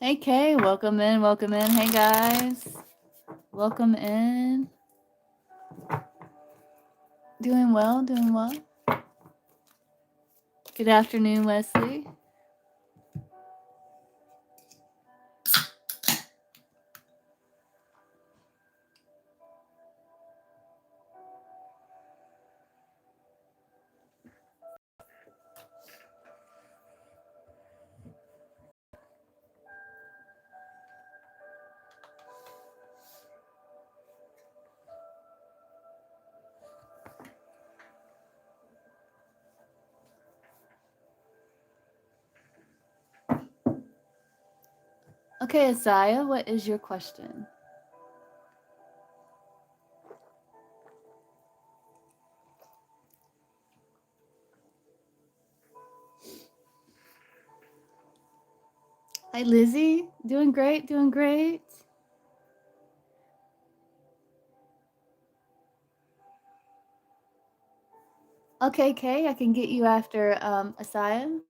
Hey Kay, welcome in, welcome in. Hey guys, welcome in. Doing well, doing well. Good afternoon, Wesley. Okay, Asaya, what is your question? Hi, Lizzie. Doing great, doing great. Okay, Kay, I can get you after Asaya.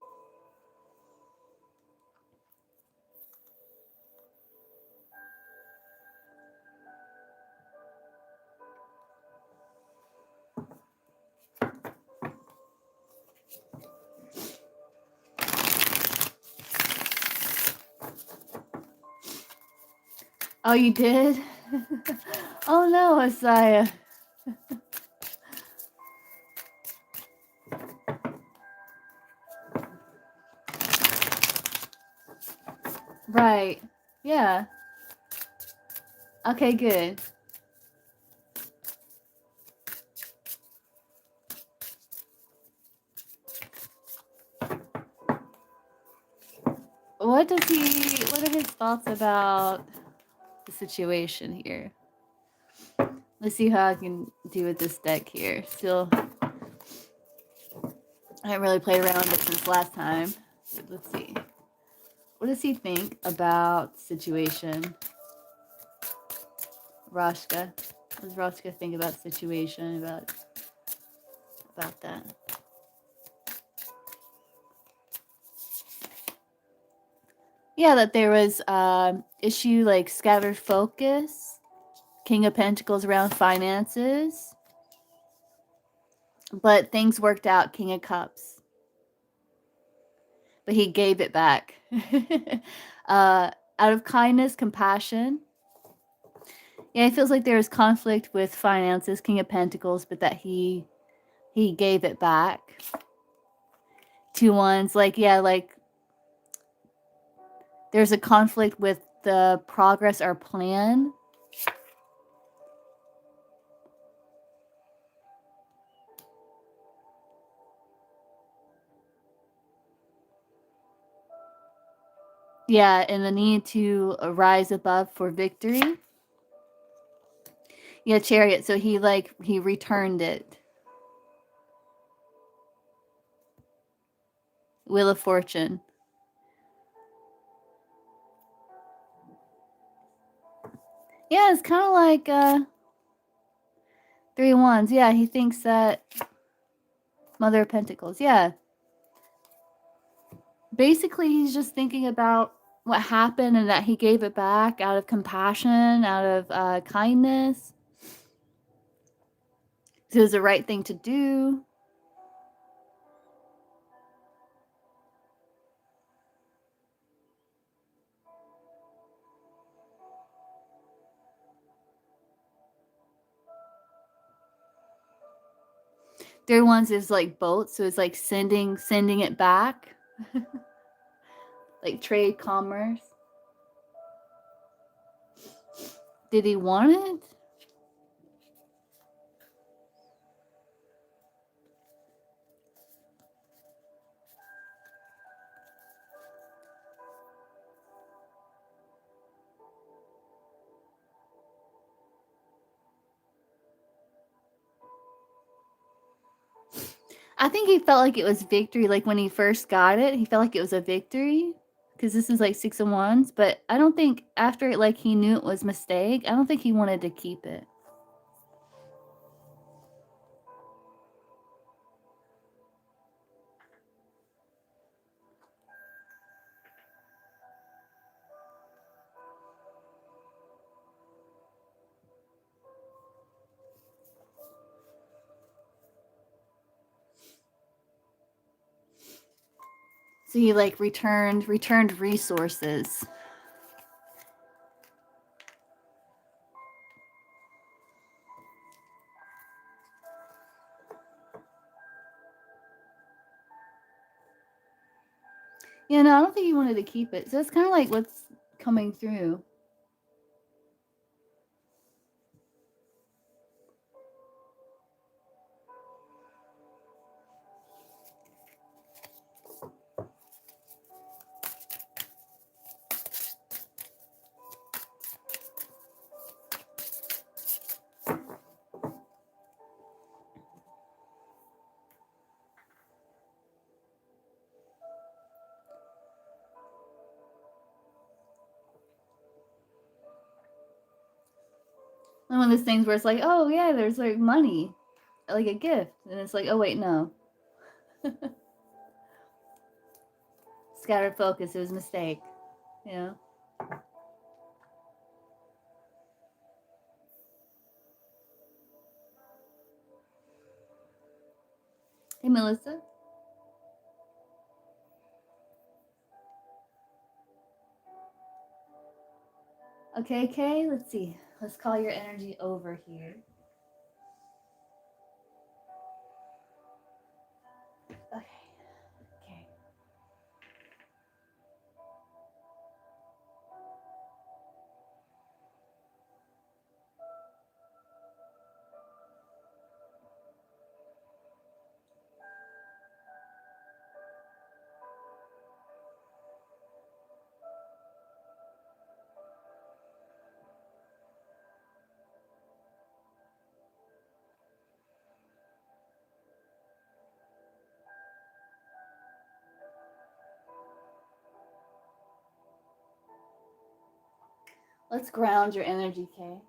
Oh, you did? Oh no, Asaya. Right. Yeah. Okay, good. What are his thoughts about the situation here? Let's see how I can do with this deck here. Still, I haven't really played around with it since last time. But let's see. What does he think about the situation? Roshka. What does Roshka think about the situation? About that? Yeah, that there was issue like scattered focus, King of Pentacles around finances, but things worked out, King of Cups. But he gave it back. Out of kindness, compassion. Yeah, it feels like there was conflict with finances, King of Pentacles, but that he gave it back. 2 ones, like, yeah, like there's a conflict with the progress or plan. Yeah, and the need to rise above for victory. Yeah, Chariot. So he returned it. Wheel of Fortune. Yeah, it's kind of like 3 wands. Yeah, he thinks that Mother of Pentacles. Yeah. Basically, he's just thinking about what happened and that he gave it back out of compassion, out of kindness. So it was the right thing to do. Their ones is like boats, so it's like sending it back. Like trade, commerce. Did he want it? I think he felt like it was victory. Like when he first got it, he felt like it was a victory because this is like 6 of Wands. But I don't think after like he knew it was a mistake, I don't think he wanted to keep it. So you like returned resources. Yeah, no, I don't think you wanted to keep it. So it's kind of like what's coming through. And one of those things where it's like, oh yeah, there's like money, like a gift, and it's like, oh wait, no. Scattered focus. It was a mistake. Yeah. Hey, Melissa. Okay, Kay. Let's see. Let's call your energy over here. Okay. Okay. Let's ground your energy, Kay.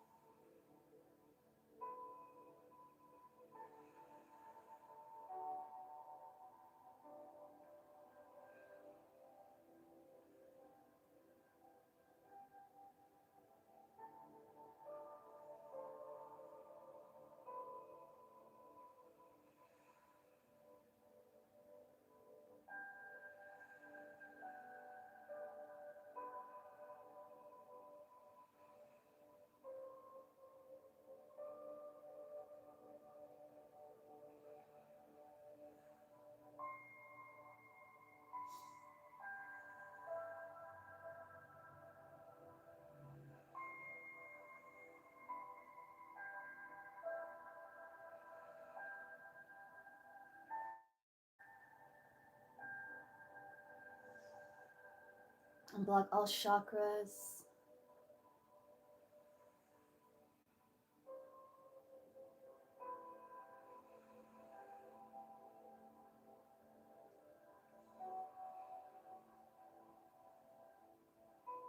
Unblock all chakras.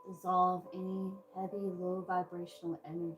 Dissolve any heavy, low vibrational energy.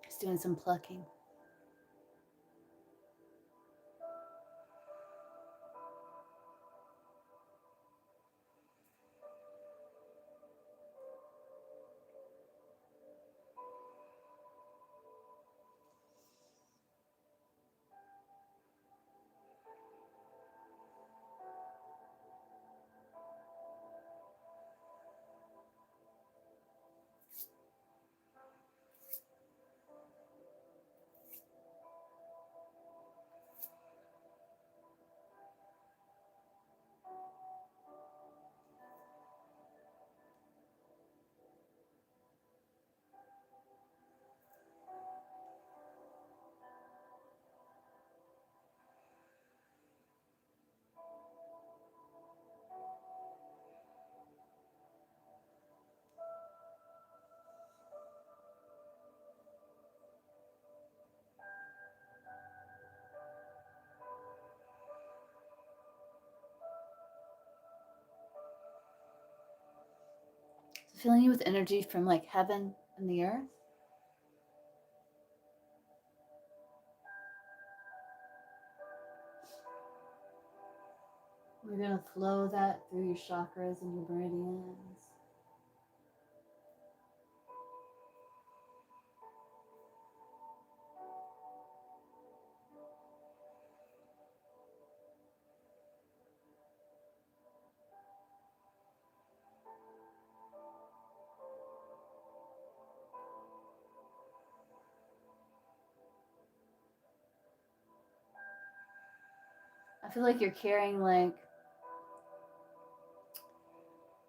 Just doing some plucking. Filling you with energy from like heaven and the earth. We're going to flow that through your chakras and your meridians. I feel like you're carrying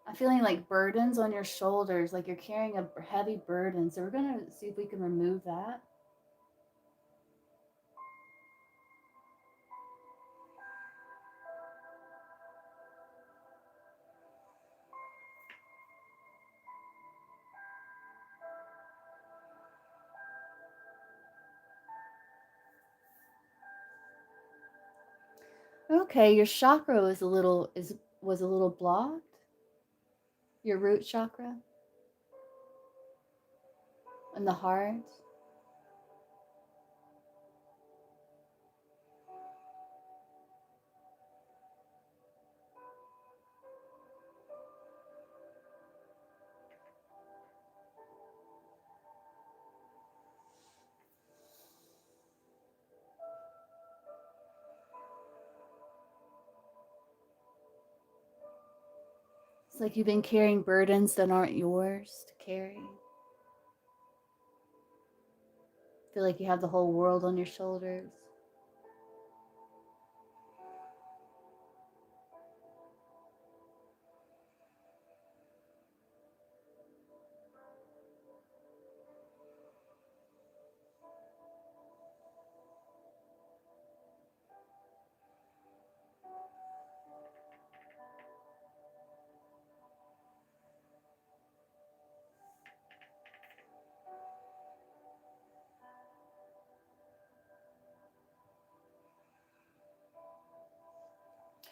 I'm feeling like burdens on your shoulders, like you're carrying a heavy burden. So we're going to see if we can remove that. Okay, your chakra was a little blocked. Your root chakra and the heart. It's like you've been carrying burdens that aren't yours to carry. Feel like you have the whole world on your shoulders.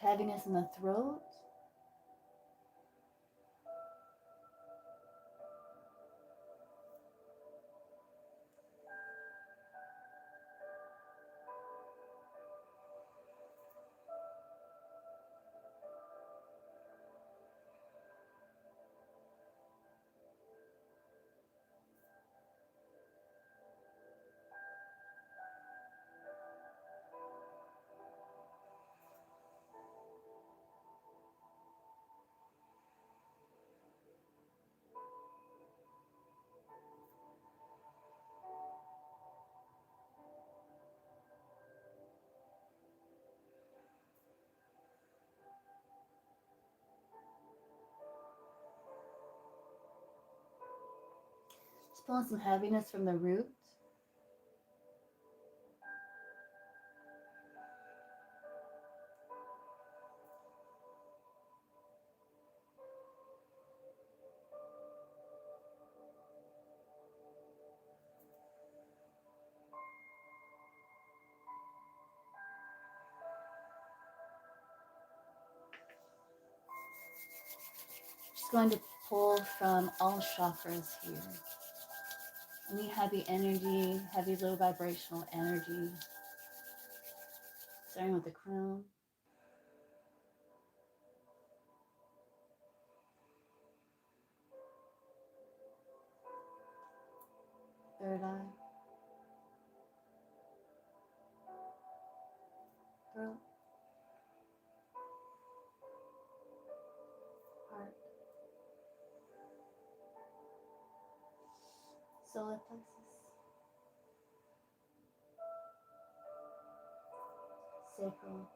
Heaviness in the throat. Just pulling some heaviness from the root. Just going to pull from all chakras here. Any heavy energy, heavy low vibrational energy. Starting with the crown. Third eye. Throat. Heart. Solar plexus. Sacral.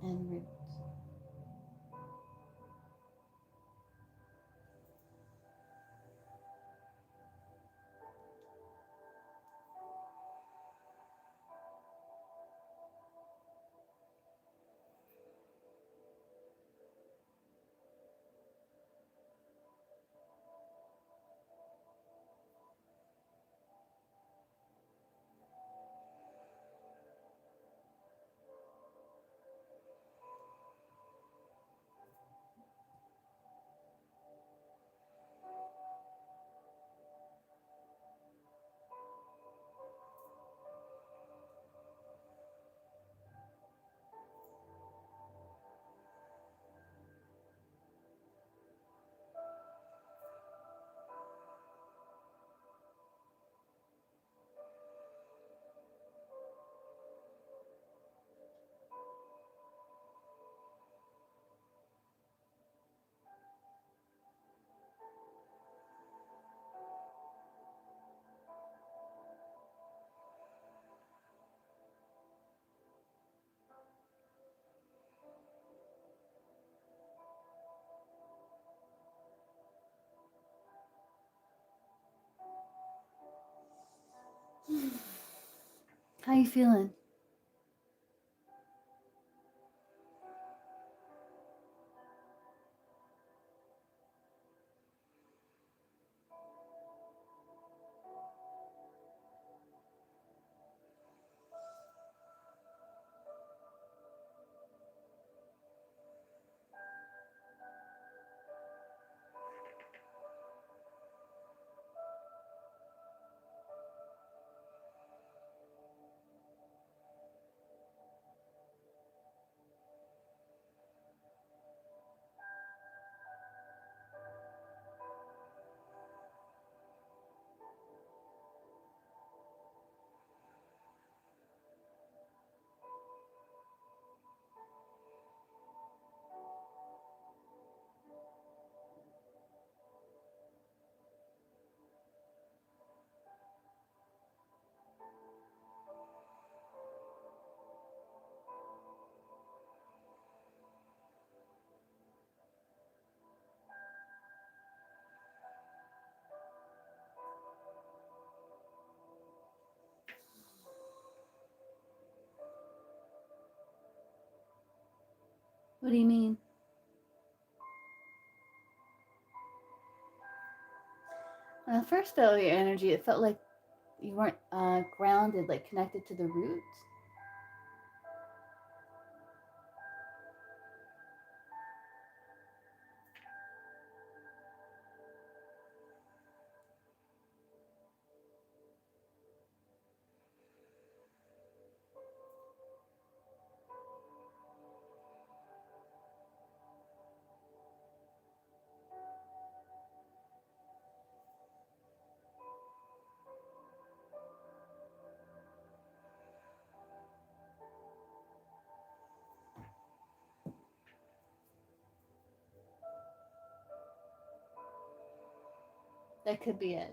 And root. How you feeling? What do you mean? When I first felt your energy, it felt like you weren't grounded, like connected to the roots. That could be it.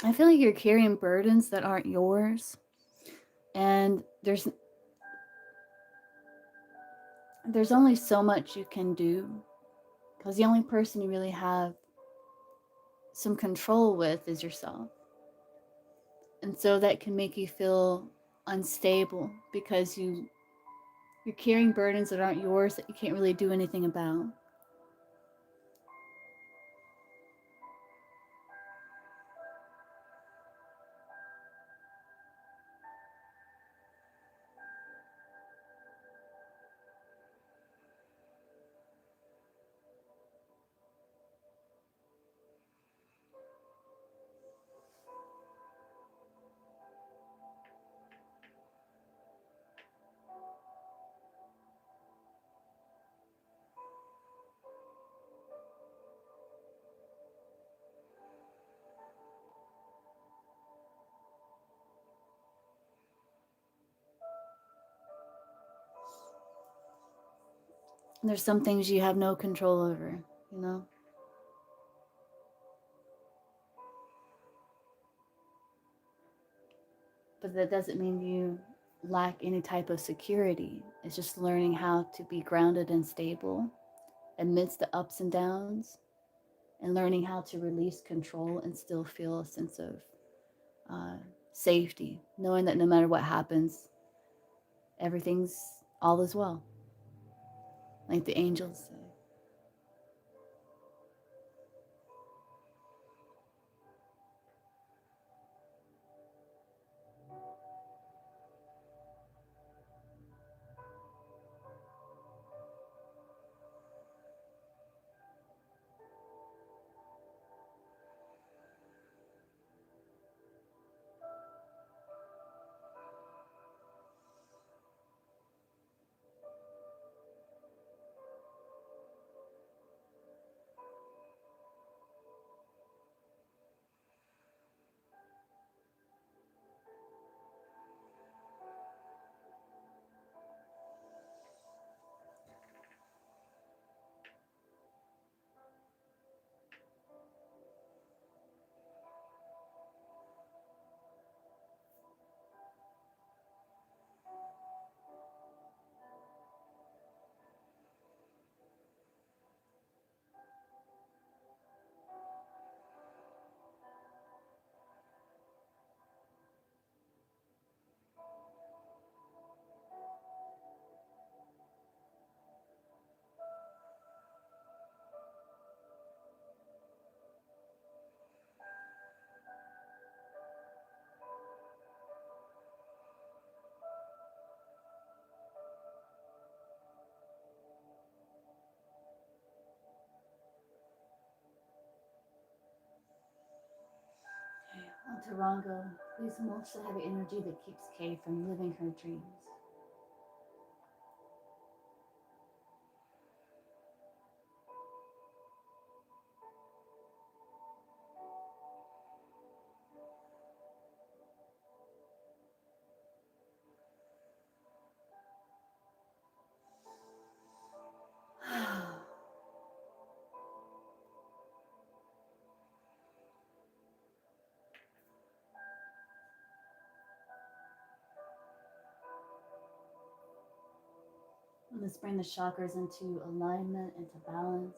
I feel like you're carrying burdens that aren't yours, and there's only so much you can do, because the only person you really have some control with is yourself. And so that can make you feel unstable because you're carrying burdens that aren't yours that you can't really do anything about. There's some things you have no control over, you know? But that doesn't mean you lack any type of security. It's just learning how to be grounded and stable amidst the ups and downs, and learning how to release control and still feel a sense of uh, safety, knowing that no matter what happens, everything's all is well, like the angels say. On Tarango, please mulch the heavy energy that keeps Kay from living her dreams. Let's bring the chakras into alignment, into balance.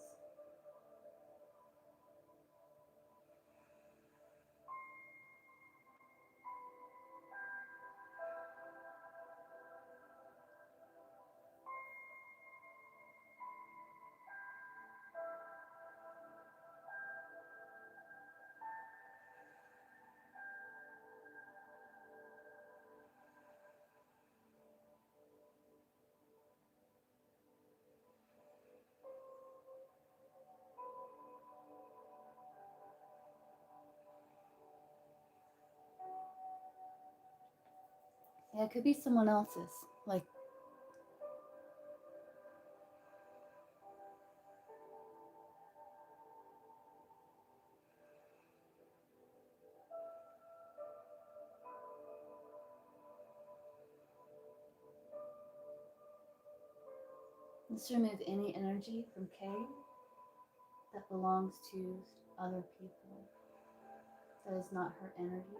Yeah, it could be someone else's. Like, let's remove any energy from Kay that belongs to other people. That is not her energy.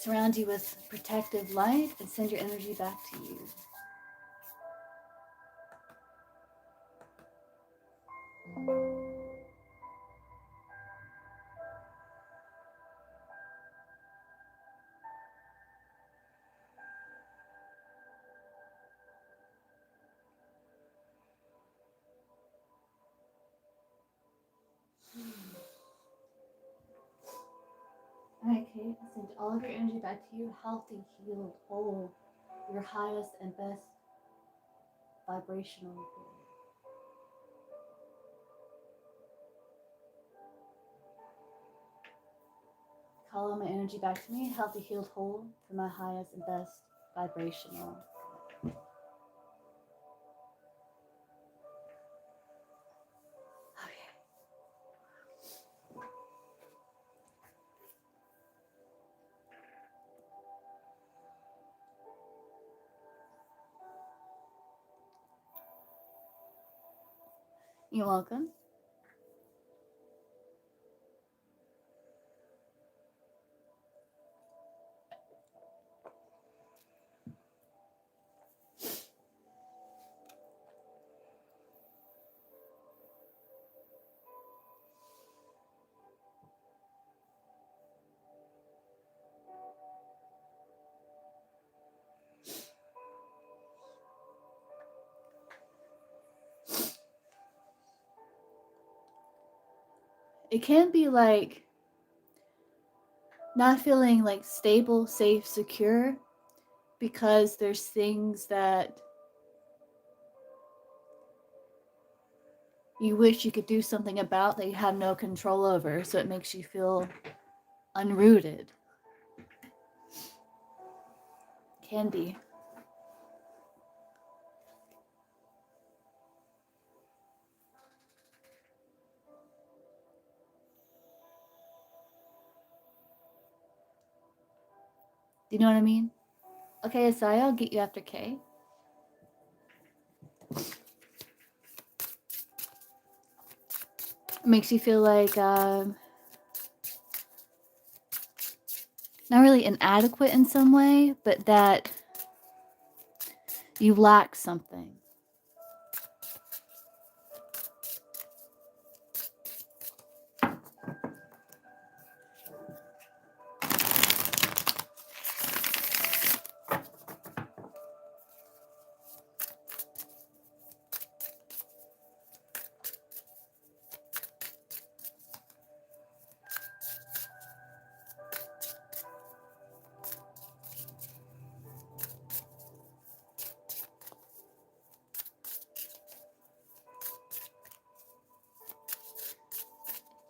surround you with protective light and send your energy back to you. Alright, Kate, send all of your energy back to you, healthy, healed, whole, your highest and best vibrational good. Call all my energy back to me, healthy, healed, whole, for my highest and best vibrational. Okay. You're welcome. It can be like not feeling like stable, safe, secure, because there's things that you wish you could do something about that you have no control over, so it makes you feel unrooted. Can be. Do you know what I mean? Okay, Asaya, I'll get you after K. It makes you feel like not really inadequate in some way, but that you lack something.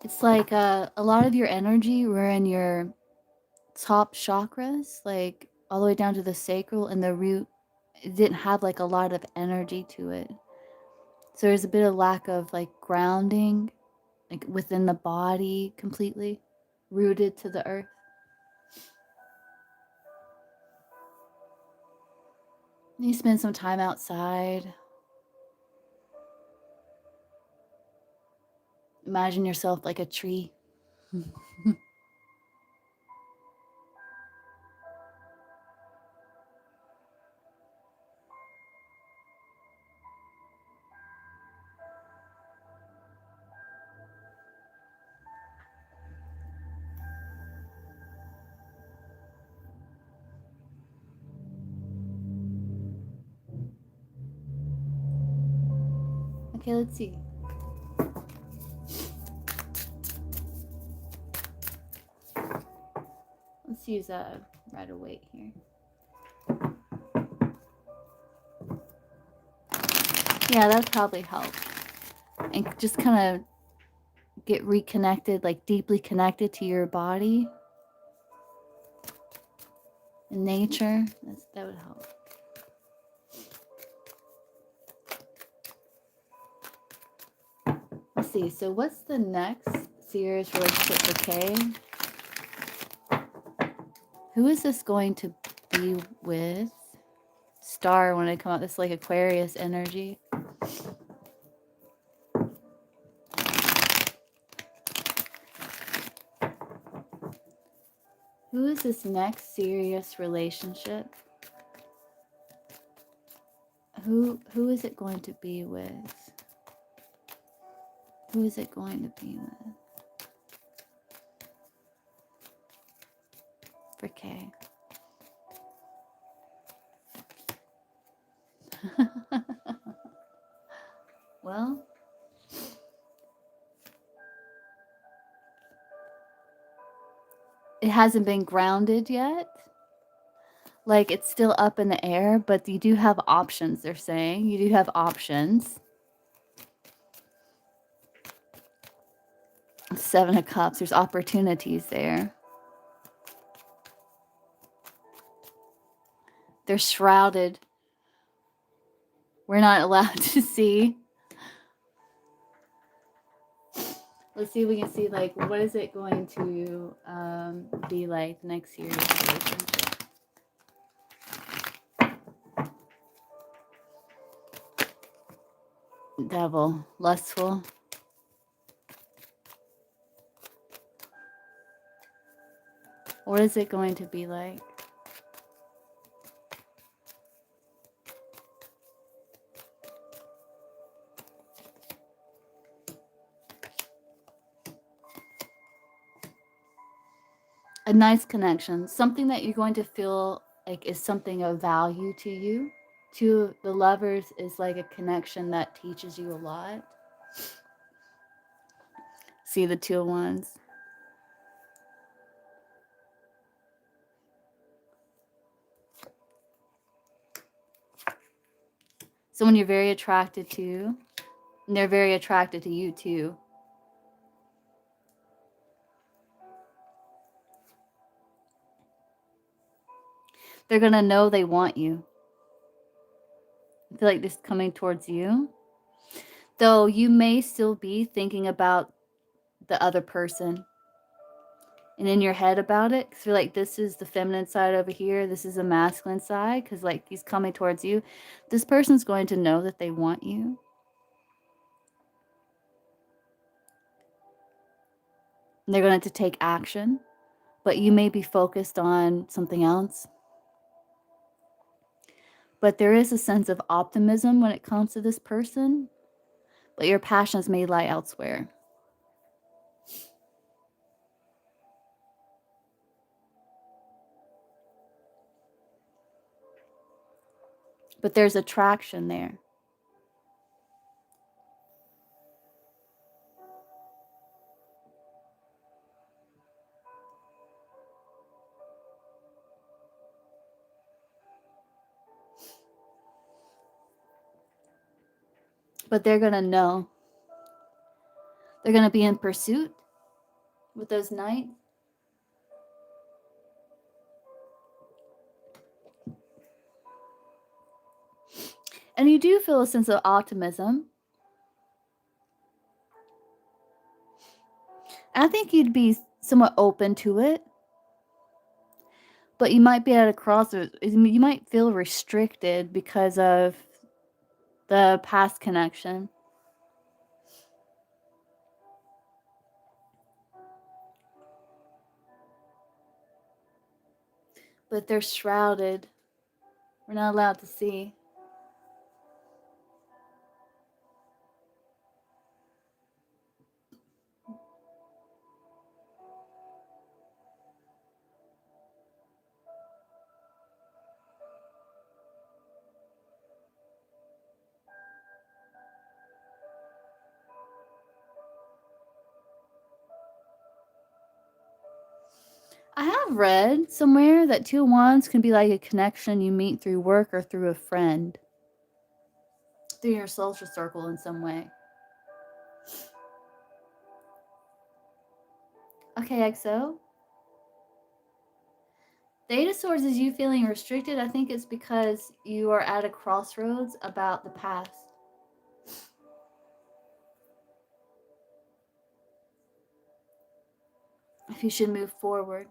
It's like a lot of your energy were in your top chakras, like all the way down to the sacral and the root. It didn't have like a lot of energy to it. So there's a bit of lack of like grounding, like within the body completely, rooted to the earth. You spend some time outside. Imagine yourself like a tree. Okay, let's see. Let's use a Rider Waite here. Yeah, that probably help. And just kind of get reconnected, like deeply connected to your body and nature. That would help. Let's see. So what's the next serious relationship for Kay? Who is this going to be with? Star when I come out, this like Aquarius energy. Who is this next serious relationship? Who is it going to be with? Who is it going to be with? For K. Well, it hasn't been grounded yet. Like, it's still up in the air, but you do have options, they're saying. You do have options. 7 of Cups, there's opportunities there. They're shrouded. We're not allowed to see. Let's see if we can see, like, what is it going to be like next year's relationship. Devil, lustful. What is it going to be like? A nice connection, something that you're going to feel like is something of value to you. To the Lovers is like a connection that teaches you a lot. See the 2 of Wands. Someone you're very attracted to, and they're very attracted to you too. They're going to know they want you. I feel like this is coming towards you. Though you may still be thinking about the other person and in your head about it. Because you're like, this is the feminine side over here. This is the masculine side. Because like he's coming towards you. This person's going to know that they want you. And they're going to take action. But you may be focused on something else. But there is a sense of optimism when it comes to this person. But your passions may lie elsewhere. But there's attraction there. But they're going to know. They're going to be in pursuit with those knights. And you do feel a sense of optimism. And I think you'd be somewhat open to it. But you might be at a crossroads. You might feel restricted because of the past connection. But they're shrouded. We're not allowed to see. I have read somewhere that 2 of Wands can be like a connection you meet through work or through a friend. Through your social circle in some way. Okay, XO. The 8 of Swords is you feeling restricted. I think it's because you are at a crossroads about the past. If you should move forward.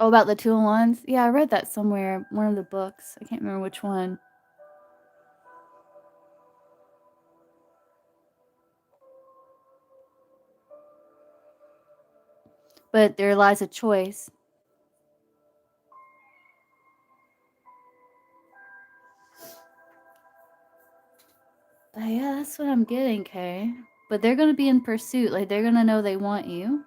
Oh, about the 2 of Wands? Yeah, I read that somewhere. One of the books. I can't remember which one. but there lies a choice. But yeah, that's what I'm getting, Kay. But they're going to be in pursuit. Like, they're going to know they want you.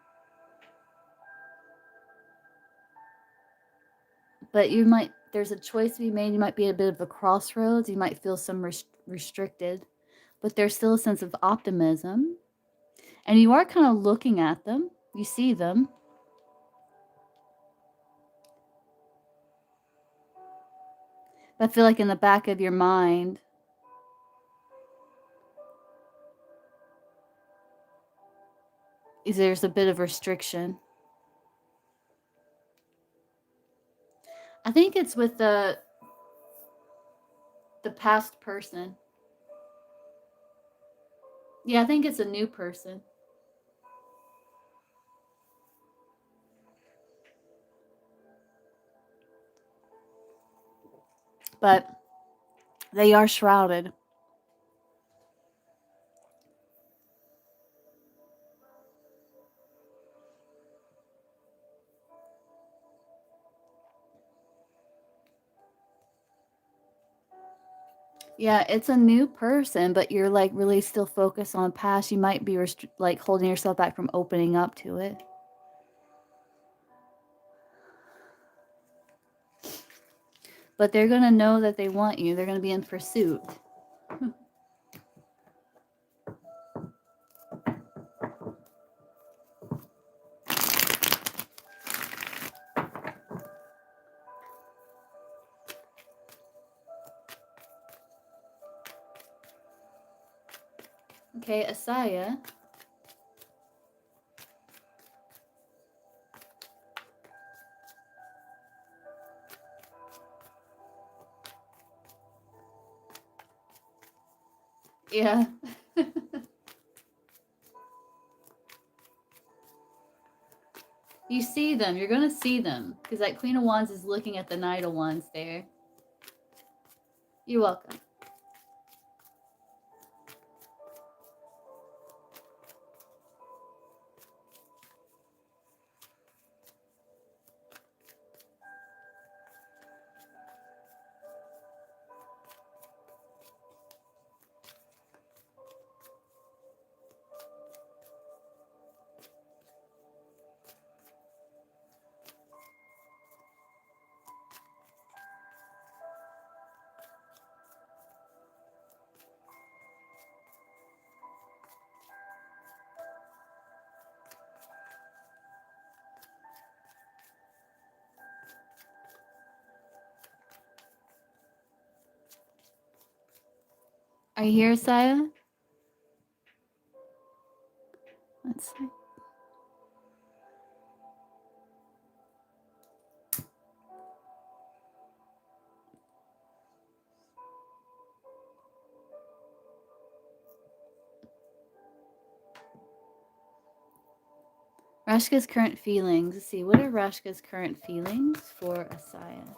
But there's a choice to be made. You might be at a bit of a crossroads. You might feel some restricted. But there's still a sense of optimism. And you are kind of looking at them. You see them. But I feel like in the back of your mind, there's a bit of restriction. I think it's with the past person. Yeah, I think it's a new person. But they are shrouded. Yeah, it's a new person, but you're like really still focused on past. You might be like holding yourself back from opening up to it. But they're going to know that they want you. They're going to be in pursuit. Okay, Asaya. Yeah. You see them. You're going to see them. Because that Queen of Wands is looking at the Knight of Wands there. You're welcome. Are you here, Asaya? Let's see. Rashka's current feelings. Let's see. What are Rashka's current feelings for Asaya?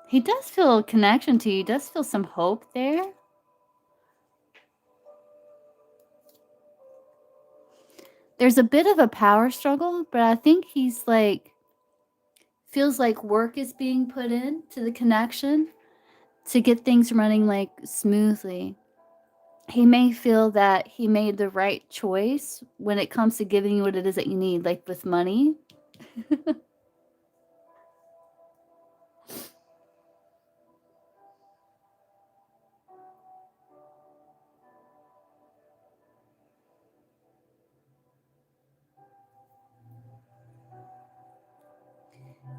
He does feel a connection to you. He does feel some hope there. There's a bit of a power struggle, but I think he's like, feels like work is being put in to the connection to get things running like smoothly. He may feel that he made the right choice when it comes to giving you what it is that you need, like with money.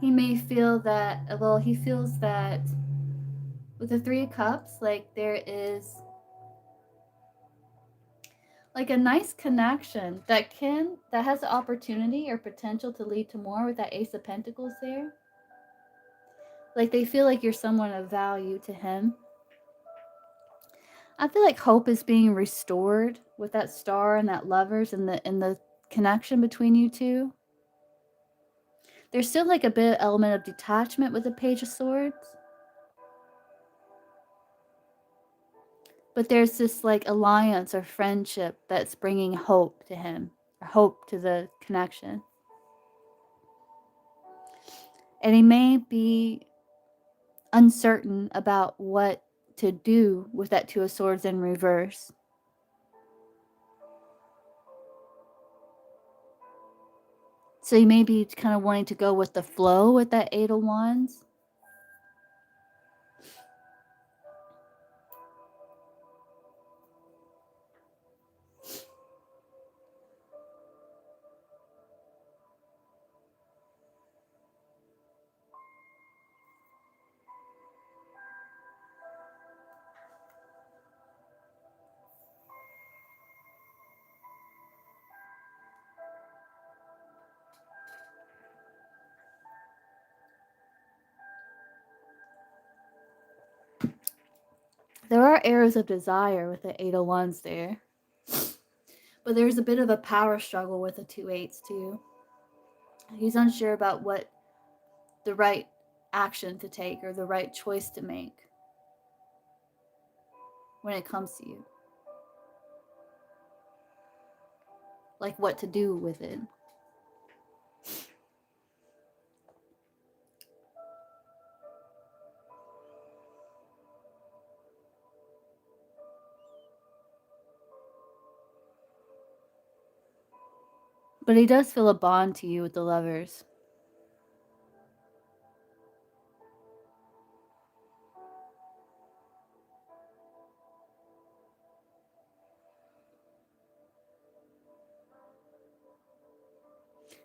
he may feel that, well, he feels that with the Three of Cups, like there is like a nice connection that has the opportunity or potential to lead to more with that Ace of Pentacles there. Like they feel like you're someone of value to him. I feel like hope is being restored with that Star and that Lovers and the connection between you two. There's still like a bit of element of detachment with the Page of Swords. But there's this like alliance or friendship that's bringing hope to him, or hope to the connection. And he may be uncertain about what to do with that Two of Swords in reverse. So you may be kind of wanting to go with the flow with that Eight of Wands. There are arrows of desire with the Eight of Wands there. But there's a bit of a power struggle with the Two Eights too. He's unsure about what the right action to take or the right choice to make when it comes to you. Like what to do with it. But he does feel a bond to you with the Lovers.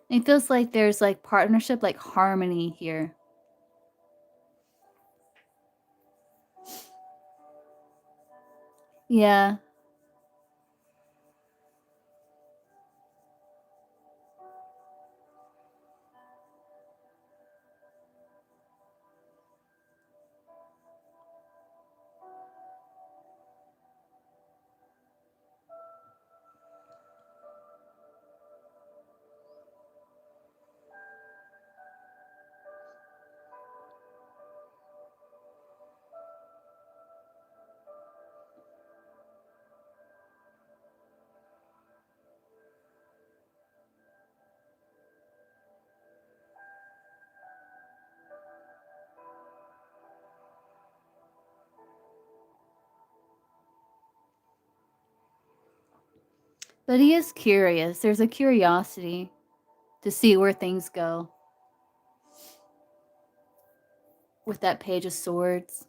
It feels like there's like partnership, like harmony here. Yeah. But he is curious. There's a curiosity to see where things go with that Page of Swords.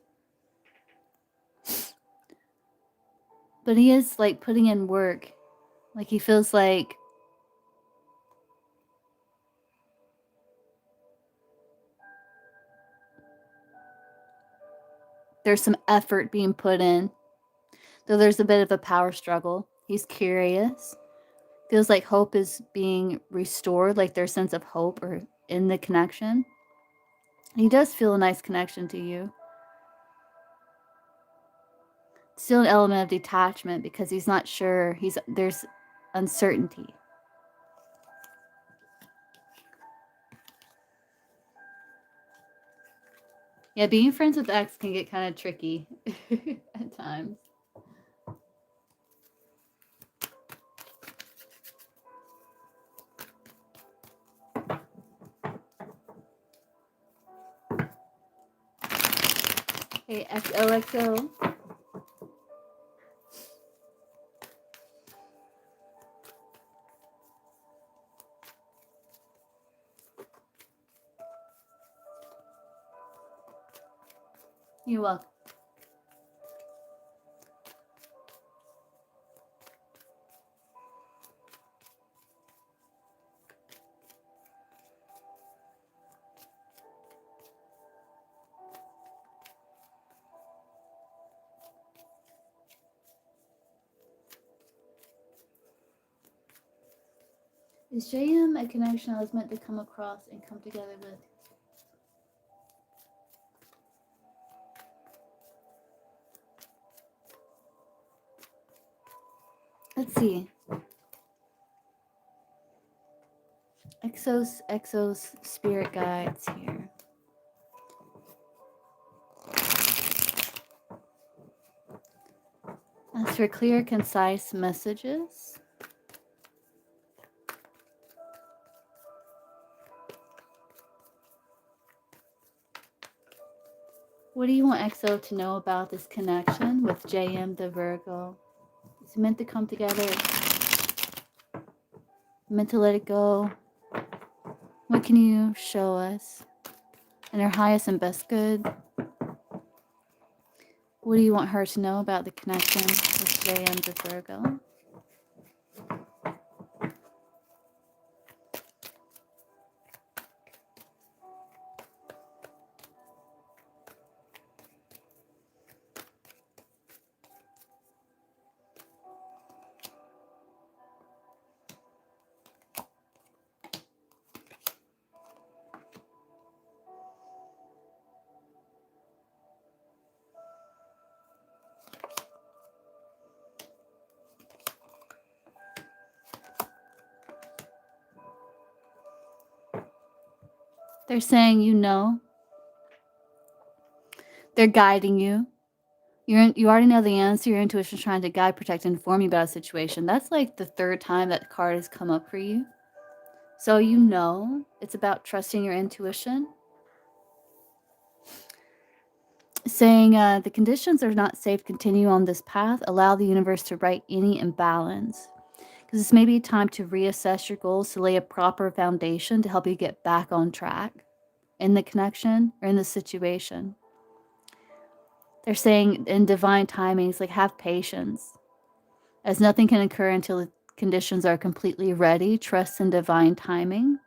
But he is like putting in work. Like he feels like there's some effort being put in. Though there's a bit of a power struggle. He's curious. Feels like hope is being restored, like their sense of hope or in the connection. He does feel a nice connection to you. Still an element of detachment because he's not sure. There's uncertainty. Yeah, being friends with X can get kind of tricky at times. Hey, XOXO. You're welcome. Is JM a connection I was meant to come across and come together with? Let's see. Exos spirit guides here. Ask for clear, concise messages. What do you want EXO to know about this connection with JM the Virgo? It's meant to come together. Meant to let it go. What can you show us in her highest and best good? What do you want her to know about the connection with JM the Virgo? They're saying you know. They're guiding you. You already know the answer. Your intuition's trying to guide, protect, and inform you about a situation. That's like the third time that card has come up for you. So you know it's about trusting your intuition. Saying the conditions are not safe. Continue on this path. Allow the universe to right any imbalance. Because this may be a time to reassess your goals, to lay a proper foundation to help you get back on track in the connection or in the situation. They're saying in divine timings, like have patience, as nothing can occur until the conditions are completely ready. Trust in divine timing.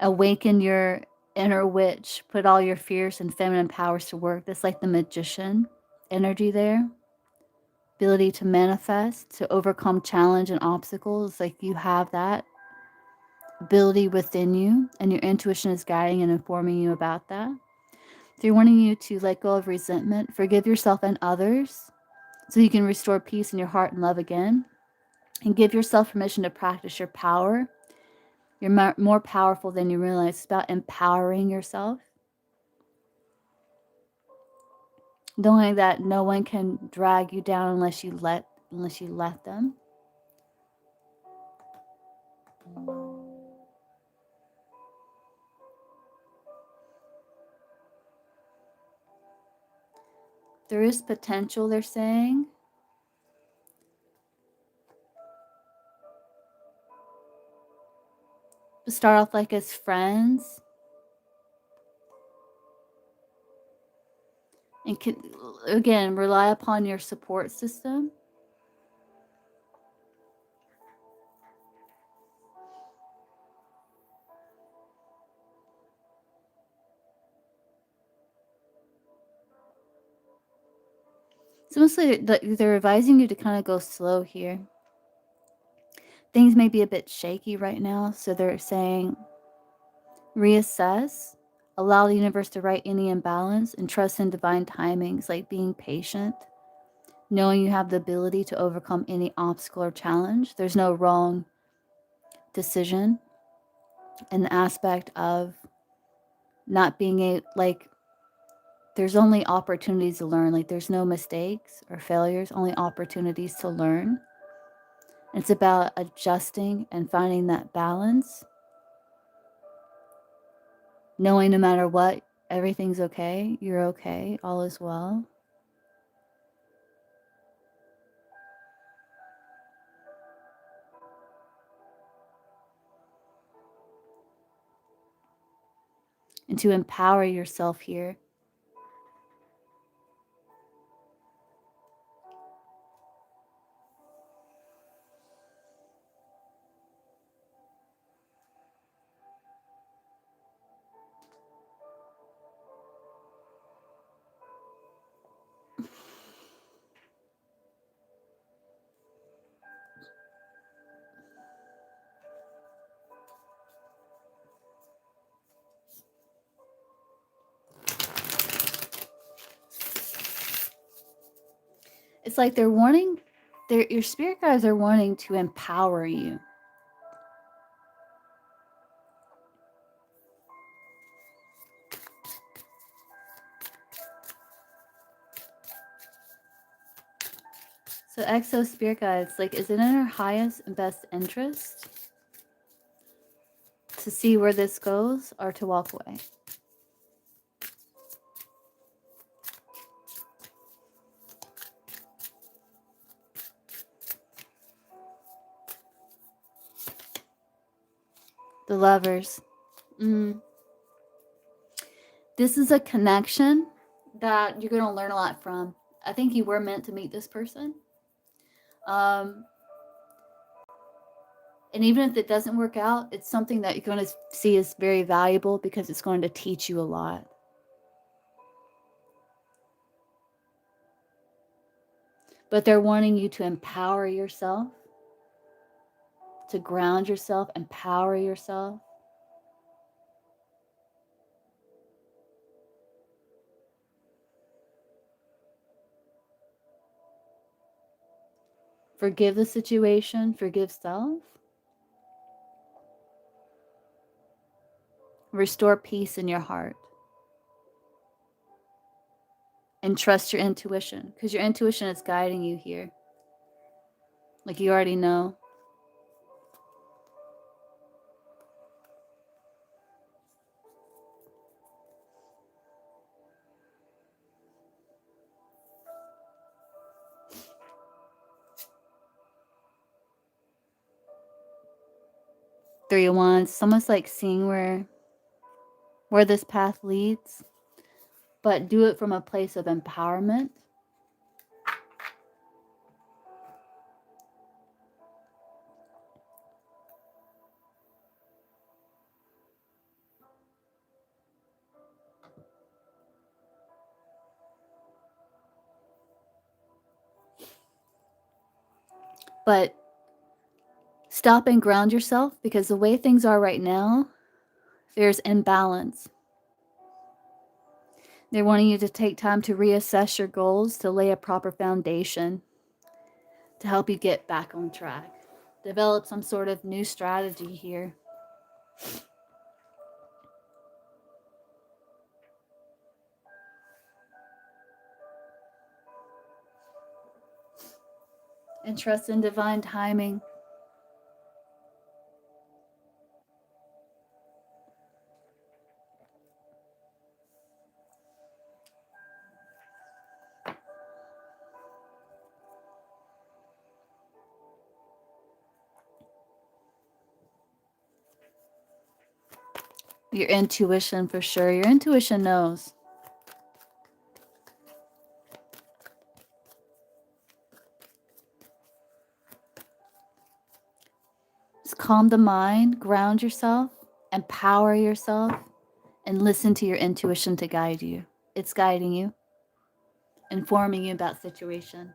Awaken your inner witch. Put all your fierce and feminine powers to work. That's like the magician energy there. Ability to manifest, to overcome challenge and obstacles. Like you have that ability within you, and your intuition is guiding and informing you about that. They're wanting you to let go of resentment, forgive yourself and others, so you can restore peace in your heart and love again, and give yourself permission to practice your power. You're more powerful than you realize. It's about empowering yourself, knowing that no one can drag you down unless you let them. There is potential, they're saying. To start off like as friends. And again, rely upon your support system. So mostly they're advising you to kind of go slow here. Things may be a bit shaky right now, so they're saying reassess, allow the universe to right any imbalance, and trust in divine timings, like being patient, knowing you have the ability to overcome any obstacle or challenge. There's no wrong decision in the aspect of not being there's only opportunities to learn. Like there's no mistakes or failures, only opportunities to learn. It's about adjusting and finding that balance, knowing no matter what, everything's okay, you're okay, all is well. And to empower yourself here. It's like they're wanting, your spirit guides are wanting to empower you. So Exo spirit guides, like, is it in our highest and best interest to see where this goes or to walk away? The Lovers. This is a connection that you're going to learn a lot from. I think you were meant to meet this person. And even if it doesn't work out, it's something that you're going to see as very valuable because it's going to teach you a lot. But they're wanting you to empower yourself, to ground yourself, empower yourself. Forgive the situation, forgive self. Restore peace in your heart. And trust your intuition, because your intuition is guiding you here. Like you already know. Three of Wands. It's almost like seeing where this path leads, but do it from a place of empowerment. But stop and ground yourself, because the way things are right now, there's imbalance. They're wanting you to take time to reassess your goals, to lay a proper foundation to help you get back on track. Develop some sort of new strategy here. And trust in divine timing. Your intuition, for sure. Your intuition knows. Just calm the mind, ground yourself, empower yourself, and listen to your intuition to guide you. It's guiding you, informing you about situation.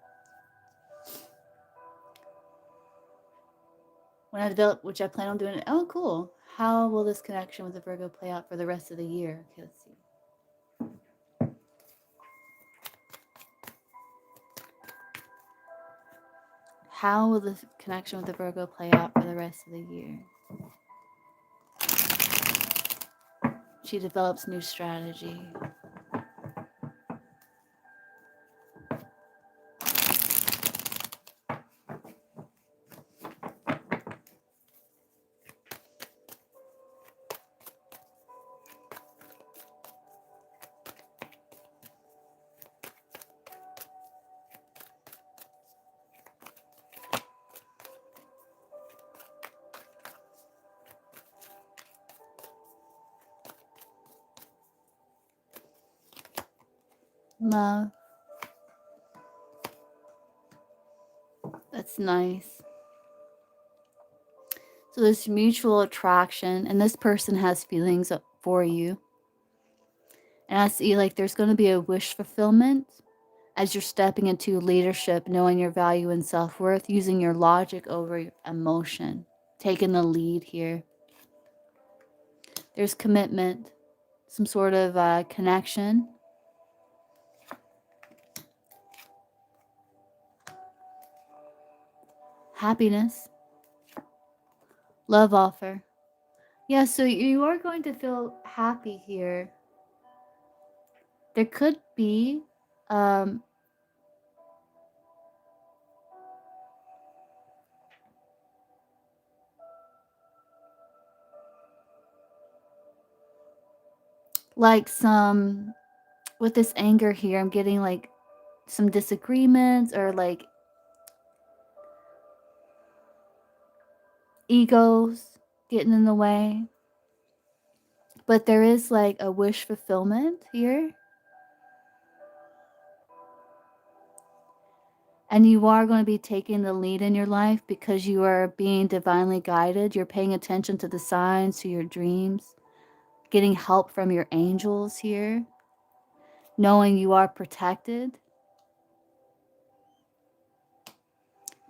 When I develop, which I plan on doing, oh, cool. How will this connection with the Virgo play out for the rest of the year? Okay, let's see. How will the connection with the Virgo play out for the rest of the year? She develops new strategy. Love. That's nice. So there's mutual attraction, and this person has feelings for you. And I see like there's going to be a wish fulfillment as you're stepping into leadership, knowing your value and self-worth, using your logic over your emotion, taking the lead here. There's commitment, some sort of connection. Happiness. Love offer. Yeah, so you are going to feel happy here. There could be like some, with this anger here, I'm getting like some disagreements or like egos getting in the way. But there is like a wish fulfillment here. And you are going to be taking the lead in your life because you are being divinely guided. You're paying attention to the signs, to your dreams, getting help from your angels here, knowing you are protected.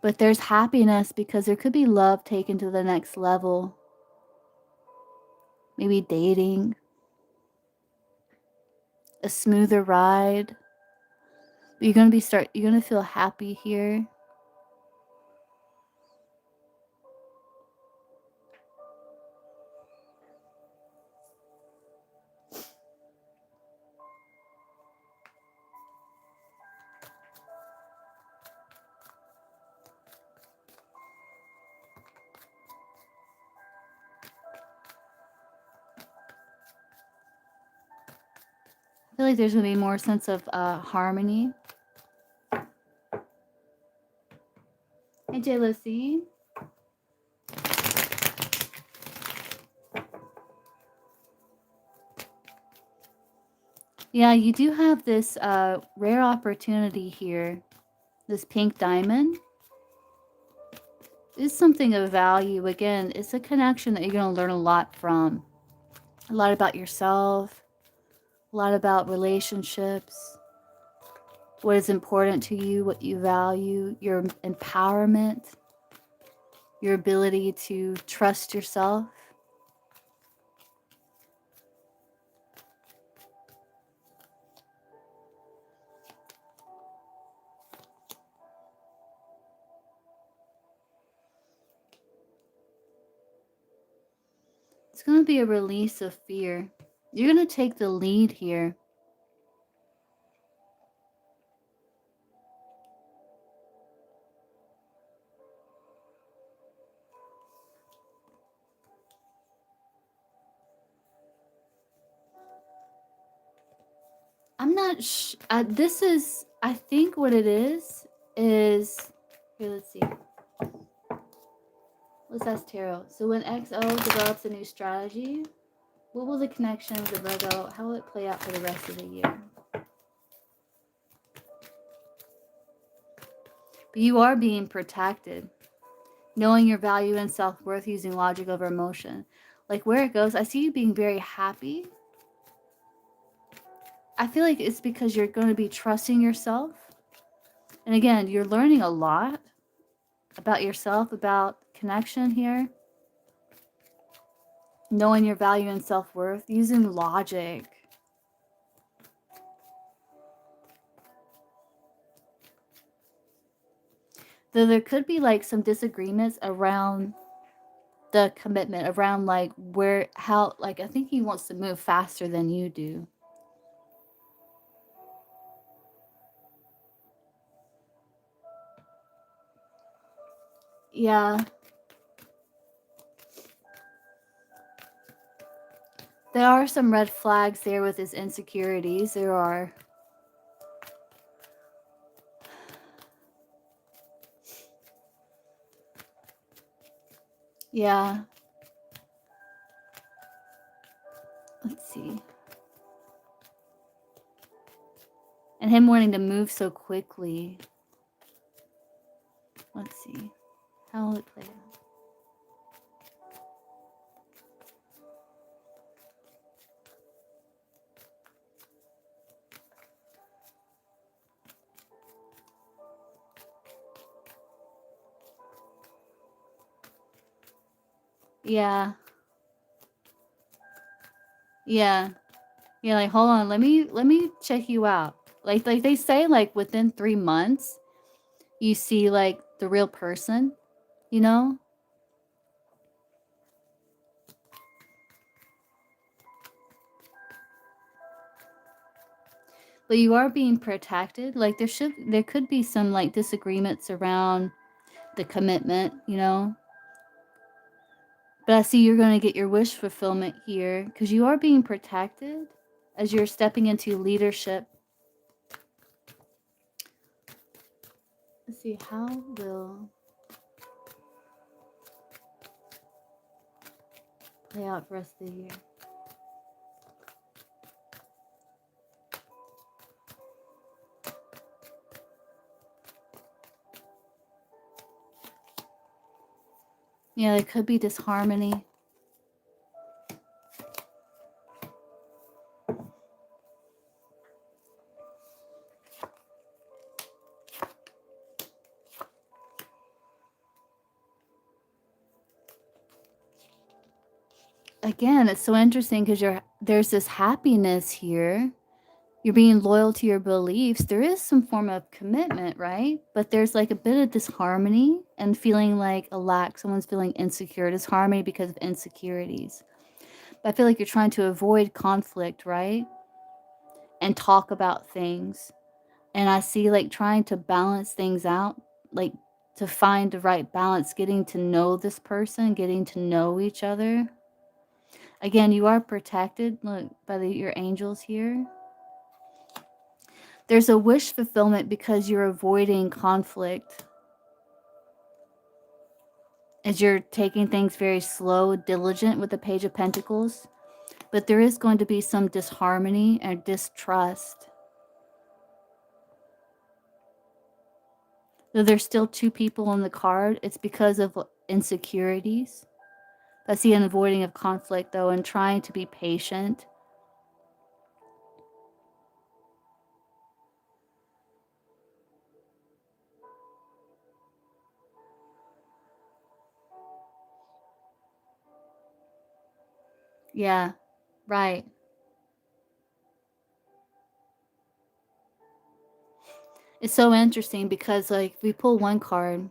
But there's happiness because there could be love taken to the next level. Maybe dating, a smoother ride. You're going to feel happy here. I feel like there's going to be more sense of harmony. Hey, J. Lucy. Yeah, you do have this rare opportunity here. This pink diamond is something of value. Again, it's a connection that you're going to learn a lot from. A lot about yourself, a lot about relationships, what is important to you, what you value, your empowerment, your ability to trust yourself. It's going to be a release of fear. You're going to take the lead here. I'm not this is, I think what it is, here, let's see. Let's ask Tarot. So when XO develops a new strategy, what will the connection with Virgo, how will it play out for the rest of the year? But you are being protected. Knowing your value and self-worth using logic over emotion. Like where it goes, I see you being very happy. I feel like it's because you're going to be trusting yourself. And again, you're learning a lot about yourself, about connection here. Knowing your value and self-worth, using logic. Though there could be like some disagreements around the commitment, around like I think he wants to move faster than you do. Yeah. There are some red flags there with his insecurities. There are. Yeah. Let's see. And him wanting to move so quickly. Let's see. How will it play out? Yeah. Yeah. Yeah, like hold on, let me check you out. Like they say, like within 3 months you see like the real person. you know? But you are being protected. Like there could be some like disagreements around the commitment, you know? But I see you're going to get your wish fulfillment here because you are being protected as you're stepping into leadership. Let's see, how will play out for the rest of the year? Yeah, there could be disharmony. Again, it's so interesting because there's this happiness here. You're being loyal to your beliefs. There is some form of commitment, right? But there's like a bit of disharmony and feeling like a lack. Someone's feeling insecure. Disharmony because of insecurities. But I feel like you're trying to avoid conflict, right? And talk about things. And I see like trying to balance things out, like to find the right balance, getting to know this person, getting to know each other. Again, you are protected, look, by your angels here. There's a wish fulfillment because you're avoiding conflict. As you're taking things very slow, diligent with the Page of Pentacles. But there is going to be some disharmony and distrust. Though there's still two people on the card, it's because of insecurities. I see an avoiding of conflict, though, and trying to be patient. Yeah, right. It's so interesting because, like, if we pull one card,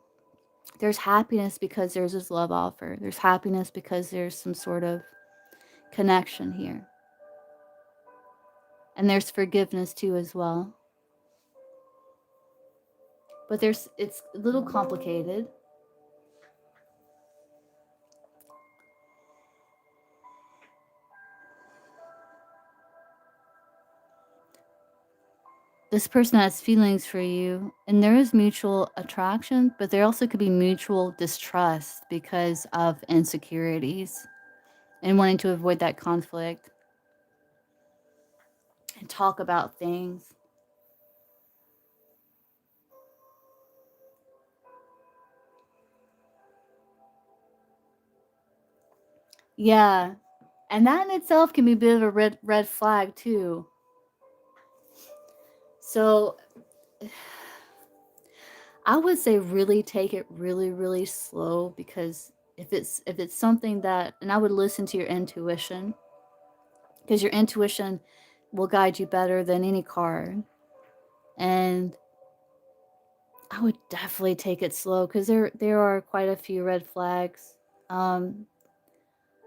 there's happiness because there's this love offer. There's happiness because there's some sort of connection here. And there's forgiveness, too, as well. But it's a little complicated. This person has feelings for you, and there is mutual attraction, but there also could be mutual distrust because of insecurities and wanting to avoid that conflict and talk about things. Yeah, and that in itself can be a bit of a red flag too. So I would say really take it really slow, because if it's something that, and I would listen to your intuition, because your intuition will guide you better than any card. And I would definitely take it slow because there are quite a few red flags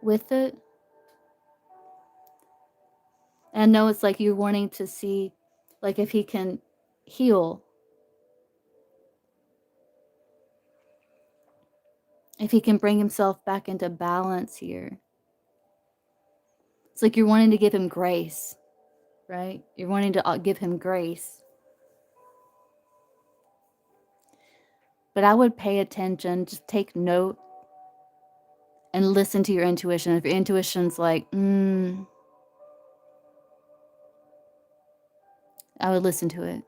with it. And I know it's like you're wanting to see, like, if he can heal, if he can bring himself back into balance here. It's like you're wanting to give him grace, right? You're wanting to give him grace. But I would pay attention, just take note and listen to your intuition. If your intuition's like, I would listen to it,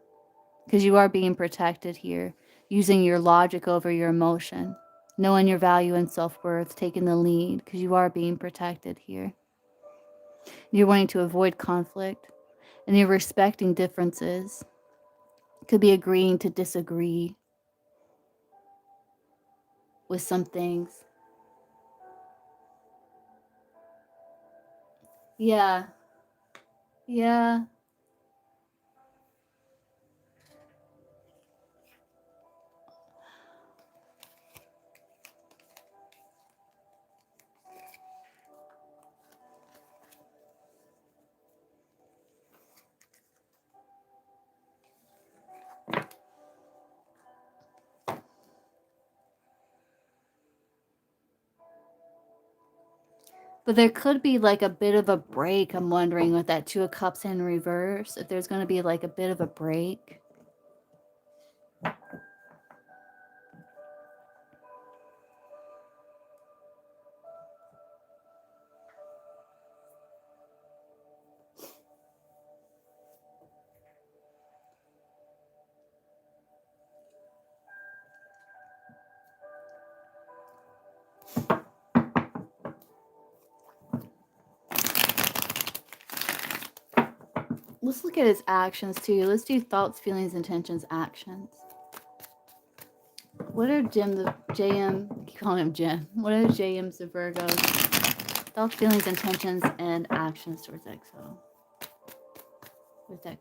because you are being protected here, using your logic over your emotion, knowing your value and self-worth, taking the lead, because you are being protected here. You're wanting to avoid conflict, and you're respecting differences. Could be agreeing to disagree with some things. Yeah. Yeah. But there could be like a bit of a break. I'm wondering with that Two of Cups in reverse, if there's going to be like a bit of a break. Let's look at his actions too. Let's do thoughts, feelings, intentions, actions. What are JM, keep calling him Jim. What are JM's the Virgos? Thoughts, feelings, intentions, and actions towards EXO. With EXO.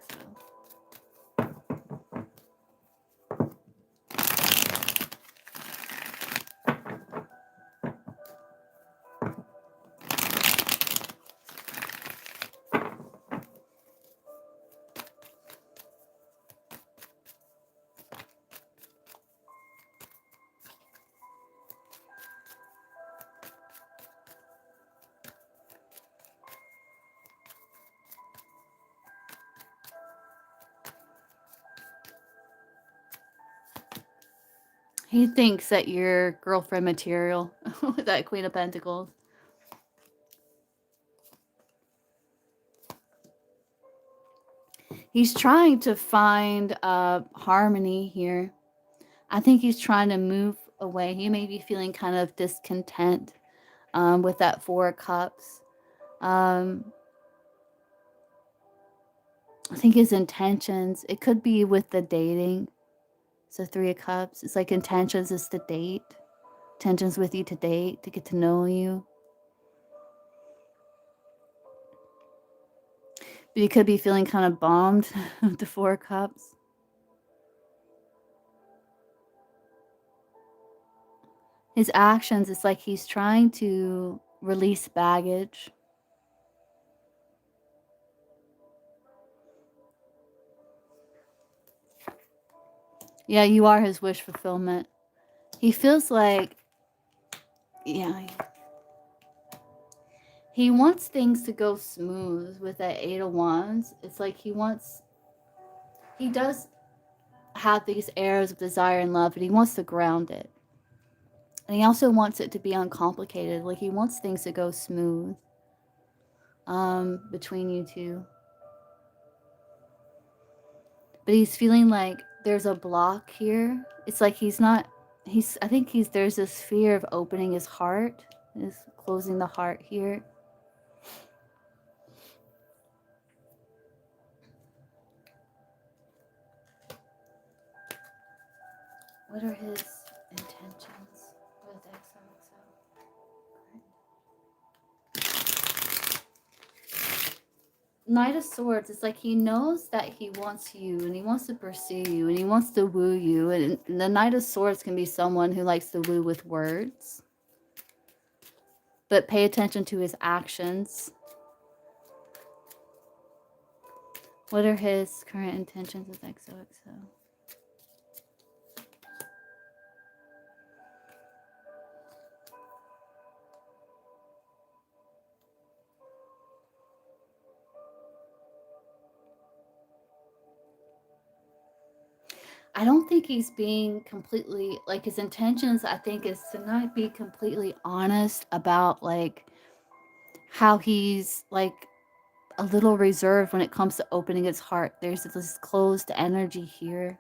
He thinks that you're girlfriend material with that Queen of Pentacles. He's trying to find harmony here. I think he's trying to move away. He may be feeling kind of discontent with that Four of Cups. I think his intentions, it could be with the dating. So Three of Cups, it's like intentions is to date. Intentions with you to date, to get to know you. But you could be feeling kind of bummed with the Four of Cups. His actions, it's like he's trying to release baggage. Yeah, you are his wish fulfillment. He feels like, yeah, he wants things to go smooth with that Eight of Wands. It's like he does have these airs of desire and love, but he wants to ground it. And he also wants it to be uncomplicated. Like he wants things to go smooth between you two. But he's feeling like there's a block here. It's like I think there's this fear of opening his heart. Is closing the heart here. What are his intentions with XOXO? Knight of Swords, it's like he knows that he wants you and he wants to pursue you and he wants to woo you. And the Knight of Swords can be someone who likes to woo with words. But pay attention to his actions. What are his current intentions with XOXO? I don't think he's being completely, like his intentions, I think, is to not be completely honest about like how he's like a little reserved when it comes to opening his heart. There's this closed energy here.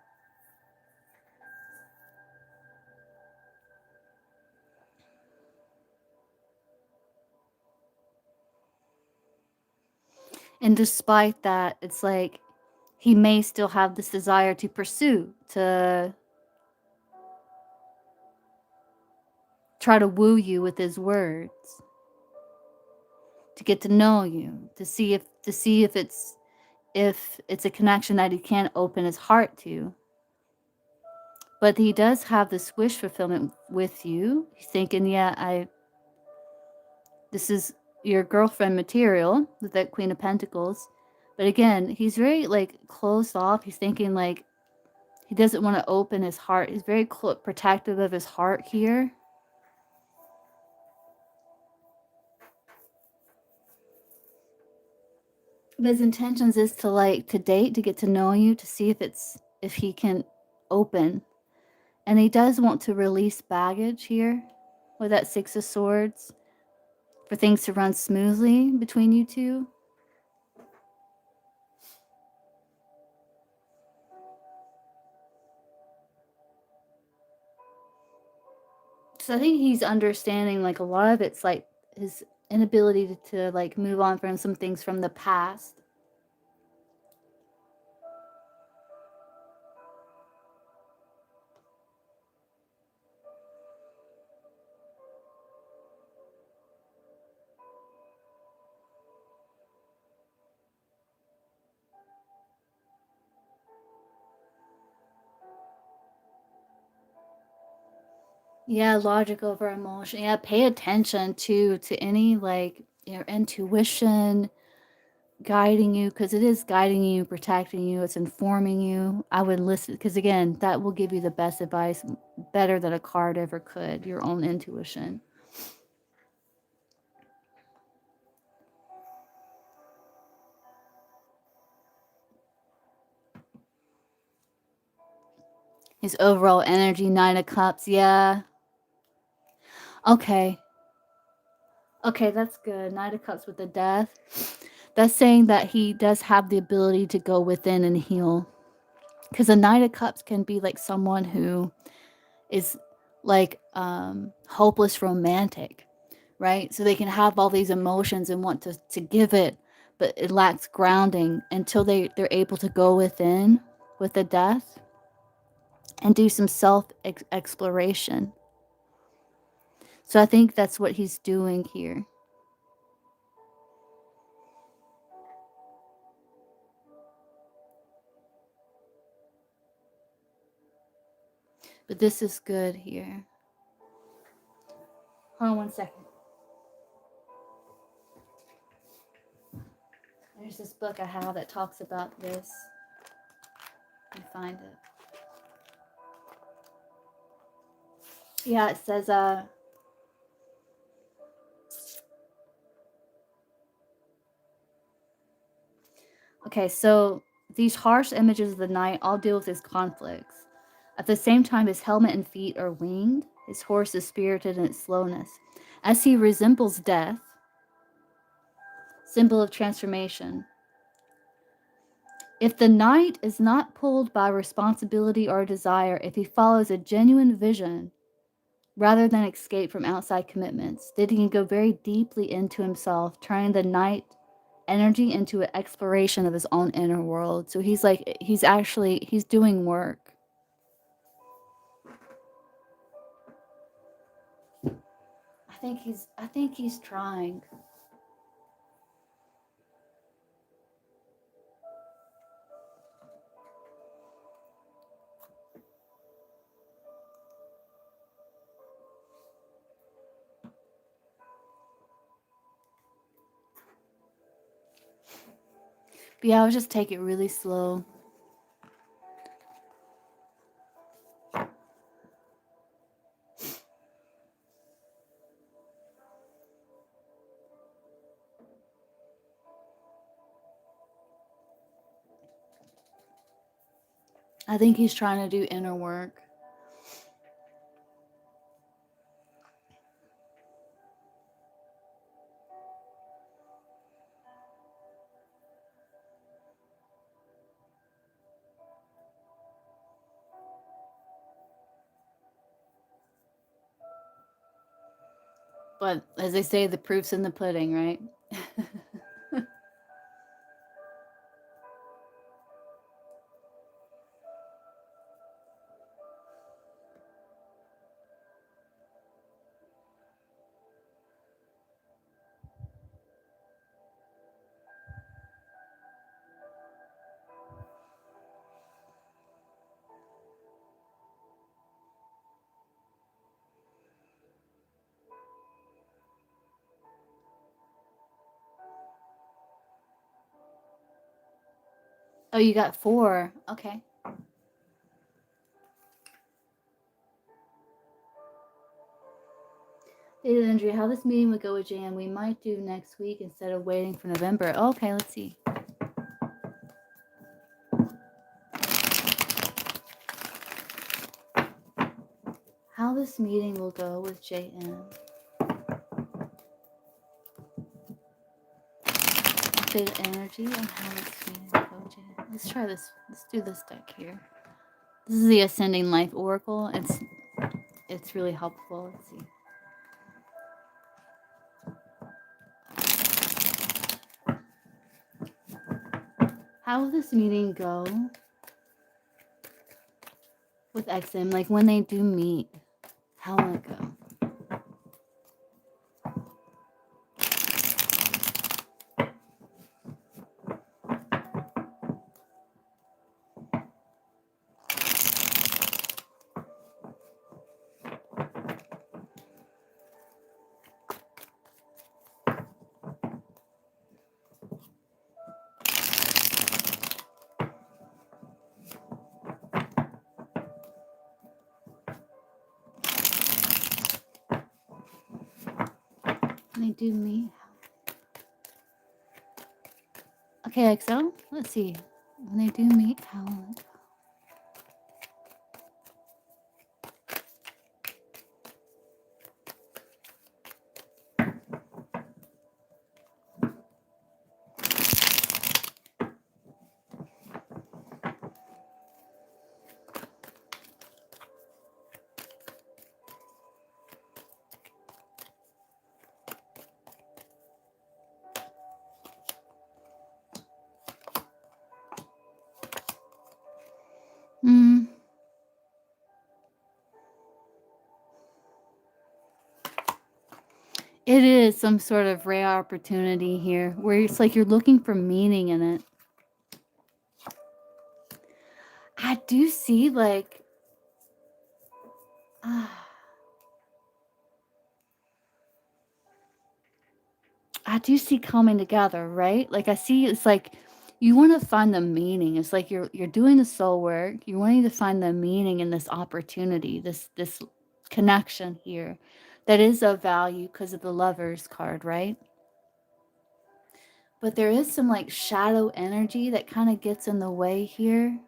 And despite that, it's like he may still have this desire to pursue, to try to woo you with his words, to get to know you, to see if it's a connection that he can't open his heart to. But he does have this wish fulfillment with you. He's thinking, yeah, this is your girlfriend material with that Queen of Pentacles. But again, he's very like closed off. He's thinking like he doesn't want to open his heart. He's very protective of his heart here. His intentions is to like to date, to get to know you, to see if he can open. And he does want to release baggage here with that Six of Swords for things to run smoothly between you two. So I think he's understanding like a lot of it's like his inability to like move on from some things from the past. Yeah, logic over emotion. Yeah, pay attention to any like your intuition guiding you, because it is guiding you, protecting you, it's informing you. I would listen, because again, that will give you the best advice, better than a card ever could, your own intuition. His overall energy, Nine of Cups, yeah. Okay. Okay, that's good. Knight of Cups with the Death. That's saying that he does have the ability to go within and heal. Because a Knight of Cups can be like someone who is like hopeless romantic, right? So they can have all these emotions and want to give it, but it lacks grounding until they're able to go within with the Death and do some self exploration. So I think that's what he's doing here. But this is good here. Hold on one second. There's this book I have that talks about this. Let me find it. Yeah, it says, okay, so these harsh images of the night all deal with his conflicts. At the same time, his helmet and feet are winged. His horse is spirited in its slowness. As he resembles death, symbol of transformation. If the knight is not pulled by responsibility or desire, if he follows a genuine vision rather than escape from outside commitments, then he can go very deeply into himself, turning the knight energy into an exploration of his own inner world. So he's like, he's doing work. I think he's trying. But yeah, I'll just take it really slow. I think he's trying to do inner work. But as they say, the proof's in the pudding, right? Oh, you got 4. Okay. David Andrea, how this meeting would go with Jan, we might do next week instead of waiting for November. Okay, let's see. this meeting will go with JM. Bit of energy on how this meeting will go, JM. Let's try this. Let's do this deck here. This is the Ascending Life Oracle. It's really helpful. Let's see. How will this meeting go with XM? Like when they do meet, how will it go? When they do meet. Okay, XO, let's see. When they do meet, how will it go? It is some sort of rare opportunity here where it's like you're looking for meaning in it. I do see like I do see coming together, right? Like I see it's like you want to find the meaning. It's like you're doing the soul work. You're wanting to find the meaning in this opportunity, this connection here that is of value because of the Lovers card, right? But there is some like shadow energy that kind of gets in the way here.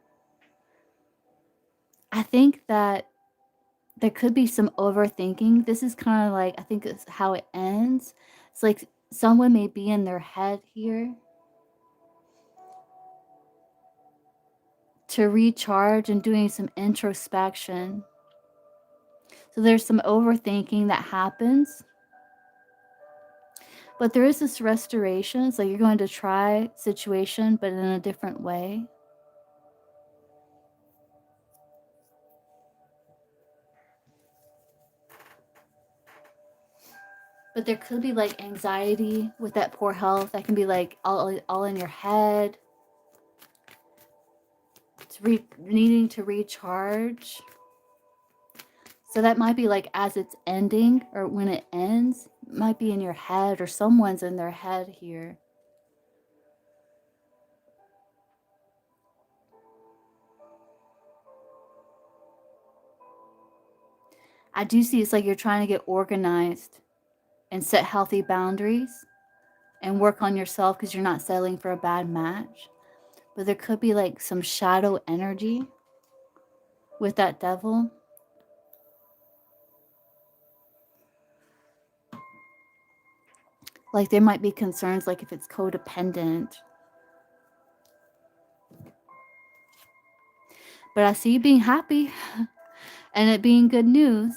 I think that there could be some overthinking. This is kind of like, I think it's how it ends. It's like someone may be in their head here to recharge and doing some introspection. So there's some overthinking that happens. But there is this restoration. It's like you're going to try situation, but in a different way. But there could be like anxiety with that poor health. That can be like all in your head. It's needing to recharge. So that might be like as it's ending or when it ends, it might be in your head or someone's in their head here. I do see it's like you're trying to get organized and set healthy boundaries and work on yourself because you're not settling for a bad match. But there could be like some shadow energy with that devil. Like there might be concerns like if it's codependent. But I see you being happy and it being good news.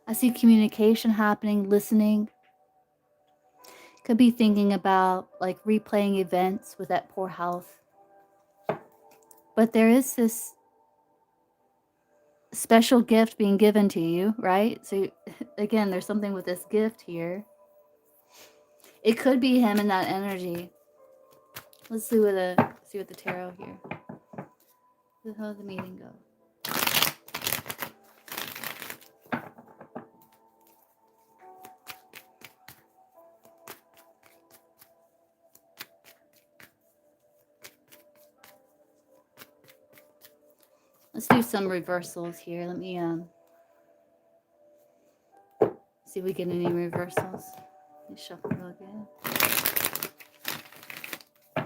I see communication happening, listening. Could be thinking about like replaying events with that poor health. But there is this special gift being given to you, right? So again, there's something with this gift here. It could be him in that energy. Let's see what the tarot here. How did the meeting go? Let's do some reversals here. Let me see if we get any reversals. Let me shuffle real good.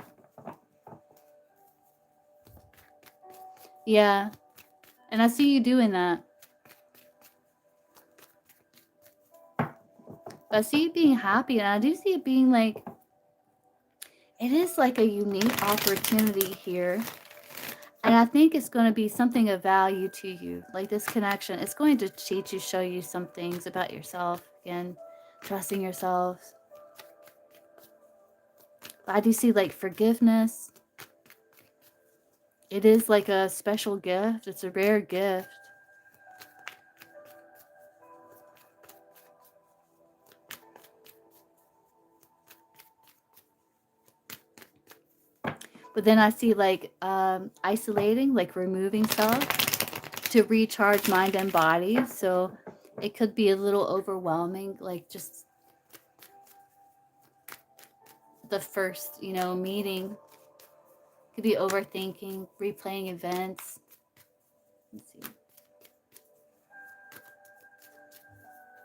Yeah. And I see you doing that. But I see you being happy, and I do see it being like, it is like a unique opportunity here. And I think it's going to be something of value to you. Like this connection, it's going to teach you, show you some things about yourself. Again, trusting yourself. But I do see like forgiveness. It is like a special gift. It's a rare gift. But then I see like isolating, like removing self to recharge mind and body. So it could be a little overwhelming, like just the first, meeting. Could be overthinking, replaying events. Let's see.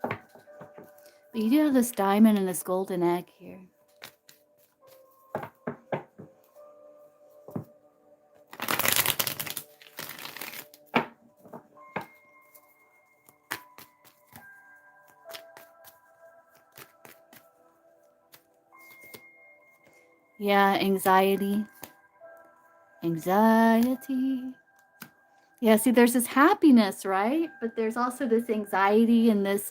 But you do have this diamond and this golden egg here. Yeah, anxiety. Anxiety. Yeah, see, there's this happiness, right? But there's also this anxiety and this,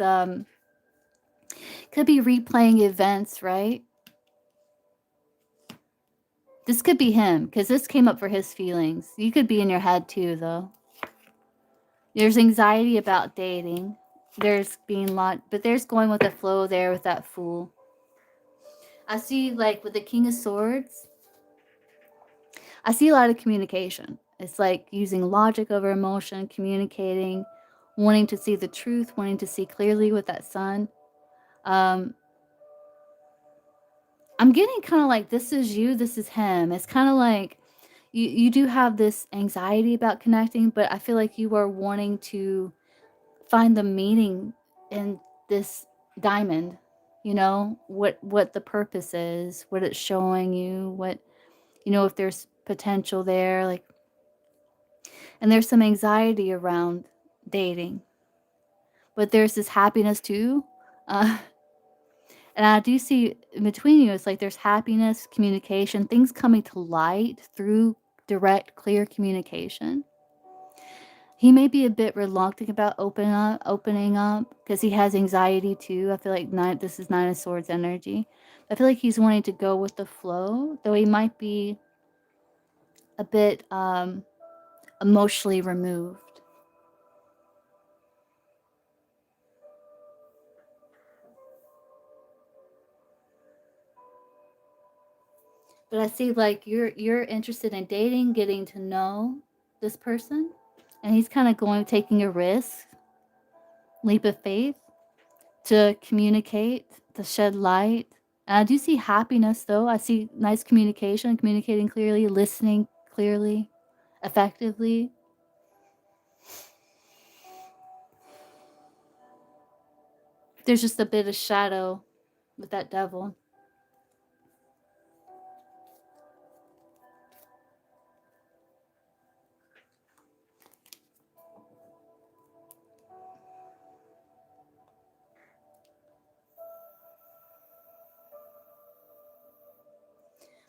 could be replaying events, right? This could be him, because this came up for his feelings. You could be in your head too, though. There's anxiety about dating. There's being but there's going with the flow there with that Fool. I see, like, with the King of Swords, I see a lot of communication. It's like using logic over emotion, communicating, wanting to see the truth, wanting to see clearly with that Sun. I'm getting kind of like, this is you, this is him. It's kind of like you do have this anxiety about connecting, but I feel like you are wanting to find the meaning in this diamond. What the purpose is, what it's showing you, what, if there's potential there, like, and there's some anxiety around dating, but there's this happiness too. And I do see in between you, it's like there's happiness, communication, things coming to light through direct, clear communication. He may be a bit reluctant about opening up because he has anxiety too. I feel like this is Nine of Swords energy. I feel like he's wanting to go with the flow, though he might be a bit emotionally removed. But I see like you're interested in dating, getting to know this person, and he's kind of taking a risk, leap of faith to communicate, to shed light. And I do see happiness though. I see nice communication, communicating clearly, listening clearly, effectively. There's just a bit of shadow with that Devil.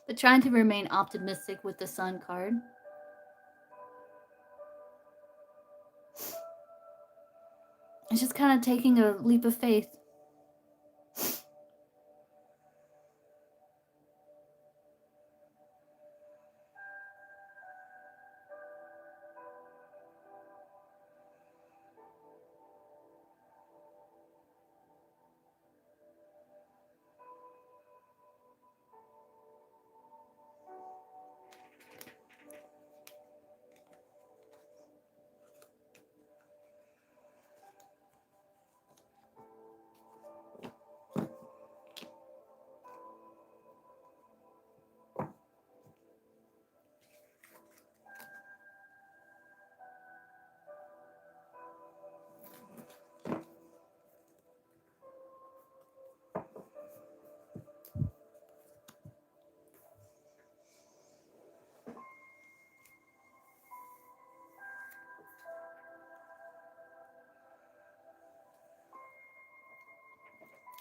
But trying to remain optimistic with the Sun card. It's just kind of taking a leap of faith.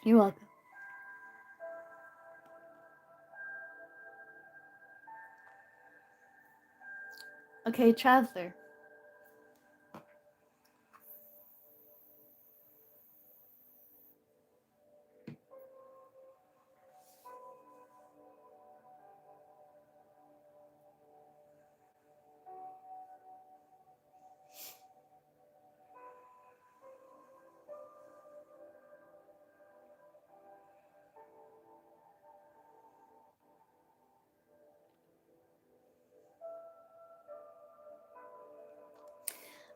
You're welcome. Okay, traveler.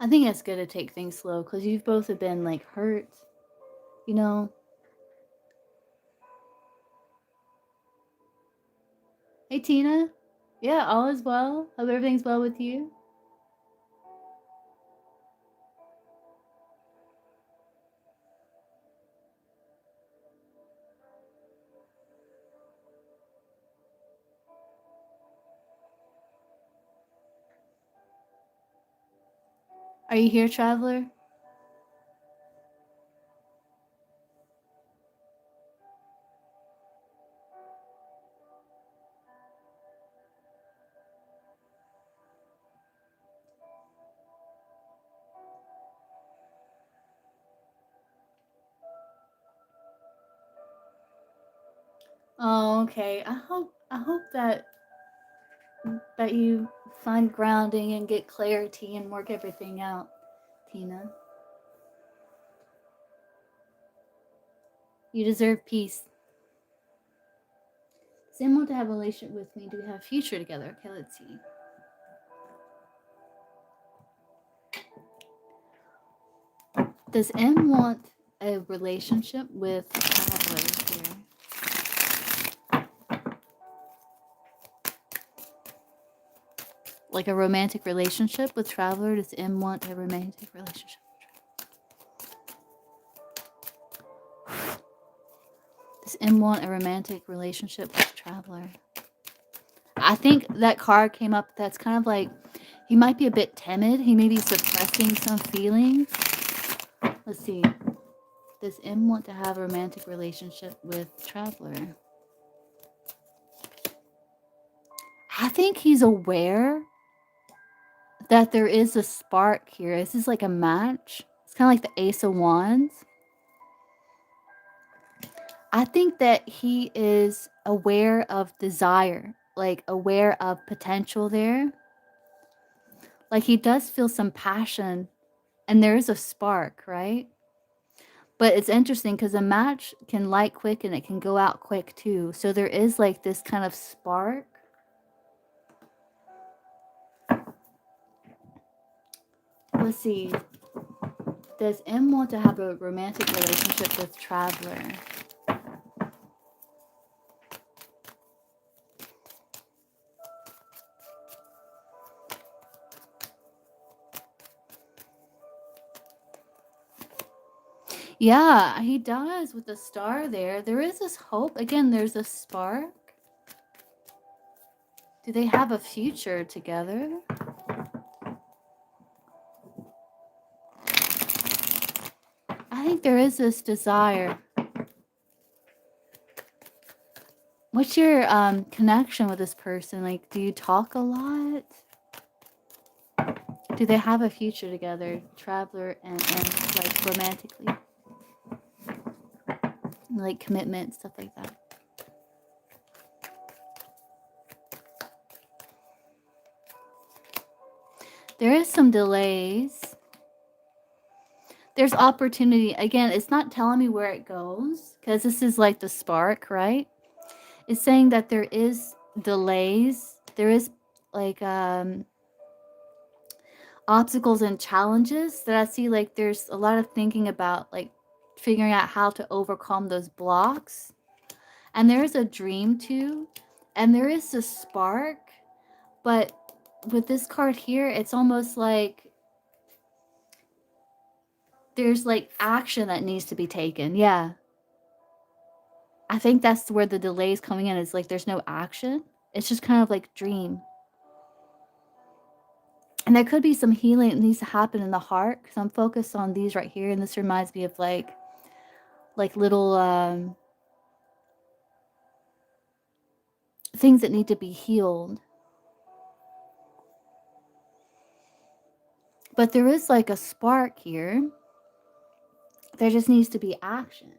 I think it's good to take things slow because you've both have been like hurt, you know. Hey Tina. Yeah, all is well. Hope everything's well with you. Are you here, traveler? Oh, okay. I hope that you find grounding and get clarity and work everything out, Tina. You deserve peace. Does M want to have a relationship with me? Do we have a future together? Okay, let's see. Does M want a relationship with traveler here? Like a romantic relationship with traveler? Does M want a romantic relationship? Does M want a romantic relationship with traveler? I think that card came up that's kind of like he might be a bit timid. He may be suppressing some feelings. Let's see. Does M want to have a romantic relationship with traveler? I think he's aware that there is a spark here. This is like a match. It's kind of like the Ace of Wands. I think that he is aware of desire, like aware of potential there. Like he does feel some passion and there is a spark, right? But it's interesting because a match can light quick and it can go out quick too. So there is like this kind of spark. Let's see. Does M want to have a romantic relationship with traveler? Yeah, he does with the star there. There is this hope. Again, there's a spark. Do they have a future together? I think there is this desire. What's your connection with this person? Like, do you talk a lot? Do they have a future together, traveler and like romantically? Like commitment, stuff like that. There is some delays. There's opportunity. Again, it's not telling me where it goes because this is like the spark, right? It's saying that there is delays. There is like obstacles and challenges that I see. Like there's a lot of thinking about like figuring out how to overcome those blocks. And there's a dream too. And there is a spark. But with this card here, it's almost like there's like action that needs to be taken. Yeah. I think that's where the delay is coming in. Is like there's no action. It's just kind of like dream. And there could be some healing that needs to happen in the heart because I'm focused on these right here. And this reminds me of like like little things that need to be healed. But there is like a spark here. There just needs to be action.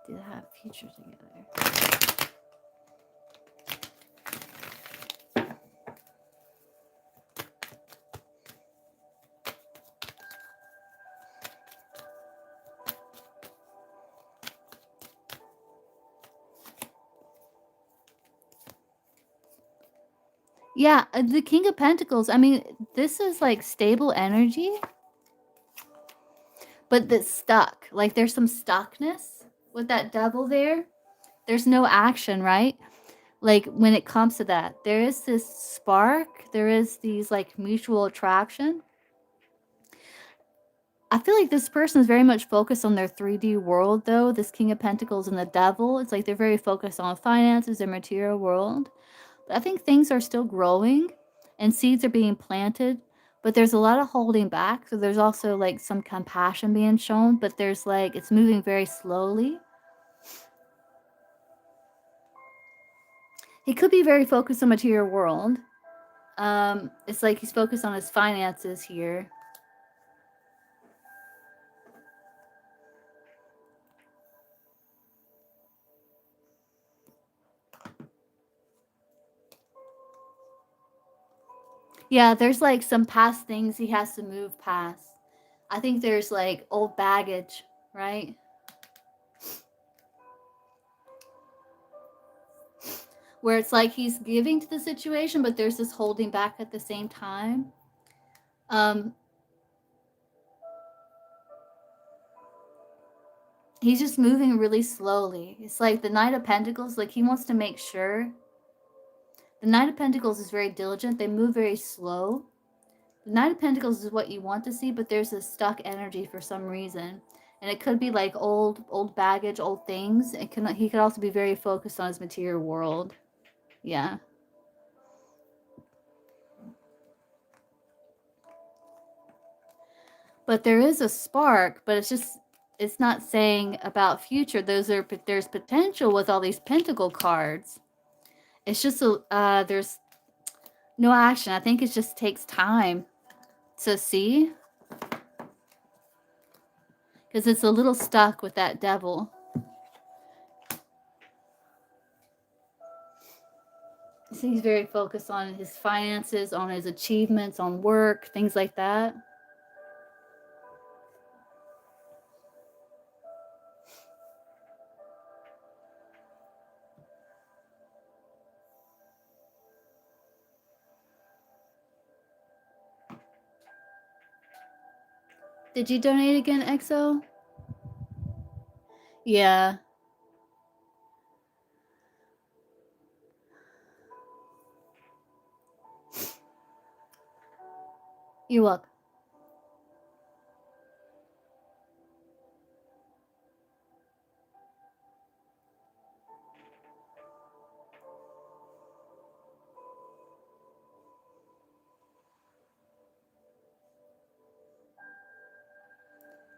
Do they have future together? Yeah, the King of Pentacles, I mean, this is like stable energy, but that's stuck. Like there's some stuckness with that Devil there. There's no action, right? Like when it comes to that, there is this spark, there is these like mutual attraction. I feel like this person is very much focused on their 3D world though, this King of Pentacles and the Devil. It's like they're very focused on finances, their material world. But I think things are still growing and seeds are being planted, but there's a lot of holding back. So there's also like some compassion being shown, but there's like, it's moving very slowly. He could be very focused on material world. It's like he's focused on his finances here. Yeah, there's like some past things he has to move past. I think there's like old baggage, right? Where it's like he's giving to the situation, but there's this holding back at the same time. He's just moving really slowly. It's like the Knight of Pentacles, like he wants to make sure. The Knight of Pentacles is very diligent. They move very slow. The Knight of Pentacles is what you want to see, but there's a stuck energy for some reason. And it could be like old baggage, old things. He could also be very focused on his material world. Yeah. But there is a spark, but it's not saying about future. There's potential with all these pentacle cards. It's just there's no action. I think it just takes time to see, because it's a little stuck with that Devil. So he's very focused on his finances, on his achievements, on work, things like that. Did you donate again, EXO? Yeah. You're welcome.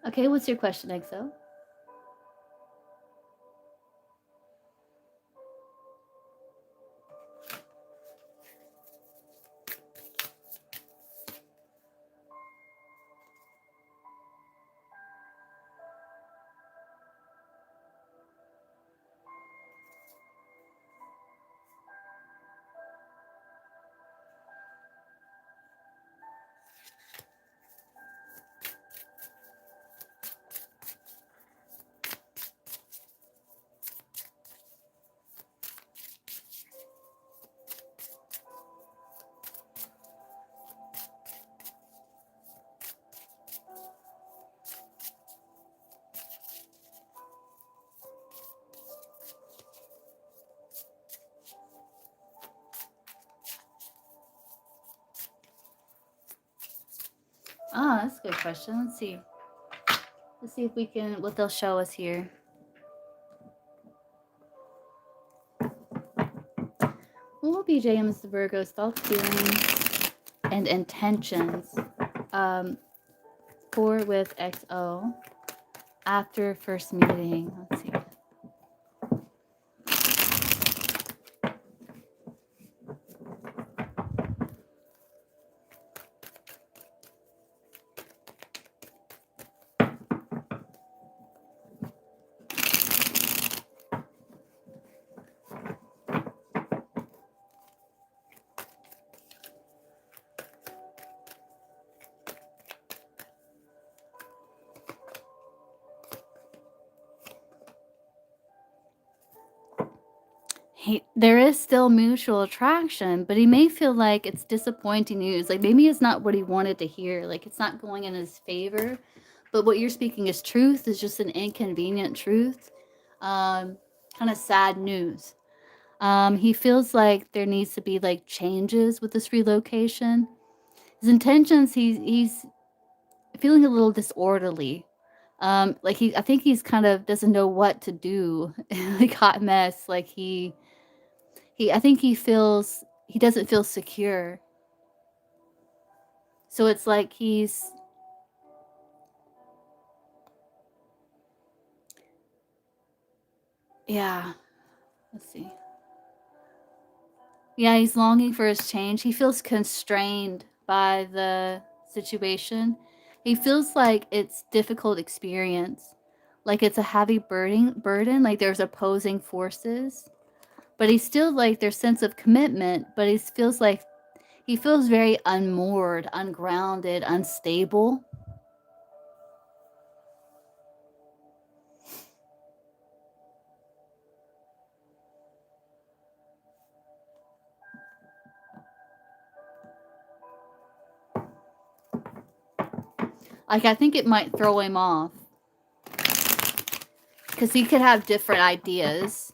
Okay, what's your question, EXO? Ah, that's a good question. Let's see. Let's see if we can, what they'll show us here. What will be JM's the Virgo's thoughts, feelings, and intentions For with XO after first meeting. Let's see. There is still mutual attraction, but he may feel like it's disappointing news. Like maybe it's not what he wanted to hear. Like it's not going in his favor. But what you're speaking is truth, is just an inconvenient truth. Kind of sad news. He feels like there needs to be like changes with this relocation. His intentions, he's feeling a little disorderly. Like I think he's kind of doesn't know what to do. Like hot mess. Like I think he doesn't feel secure. So it's like yeah, let's see. Yeah, he's longing for his change. He feels constrained by the situation. He feels like it's difficult experience. Like it's a heavy burden, like there's opposing forces. But he's still like there's sense of commitment, but he feels very unmoored, ungrounded, unstable. Like I think it might throw him off. Because he could have different ideas.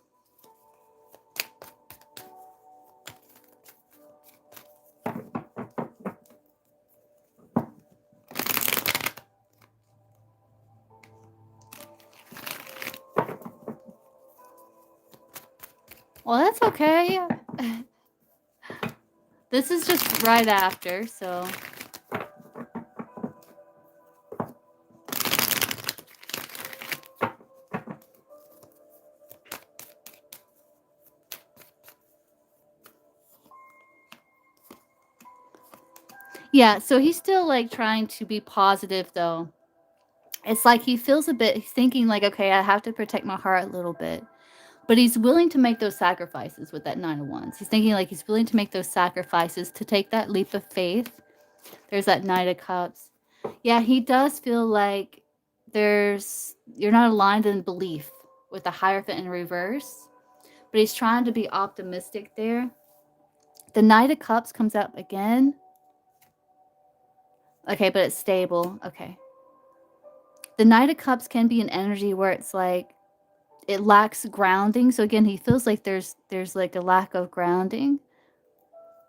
Well, that's okay. This is just right after, so. Yeah, so he's still like trying to be positive though. It's like he's thinking like, okay, I have to protect my heart a little bit. But he's willing to make those sacrifices with that 9 of Wands. He's thinking like he's willing to make those sacrifices to take that leap of faith. There's that Knight of Cups. Yeah, he does feel like you're not aligned in belief with the Hierophant in reverse. But he's trying to be optimistic there. The Knight of Cups comes up again. Okay, but it's stable. Okay. The Knight of Cups can be an energy where it's like it lacks grounding. So again, he feels like there's like a lack of grounding.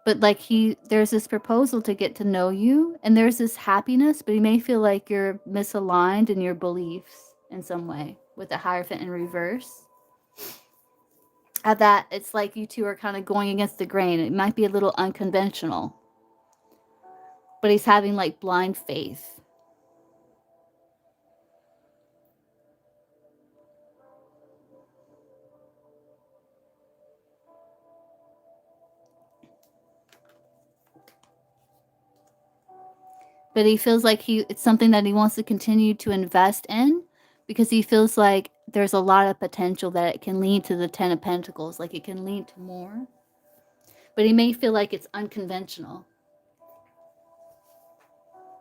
But like there's this proposal to get to know you, and there's this happiness, but he may feel like you're misaligned in your beliefs in some way with the Hierophant in reverse. At that, it's like you two are kind of going against the grain. It might be a little unconventional, but he's having like blind faith. But he feels like it's something that he wants to continue to invest in, because he feels like there's a lot of potential that it can lead to the 10 of Pentacles, like it can lead to more. But he may feel like it's unconventional.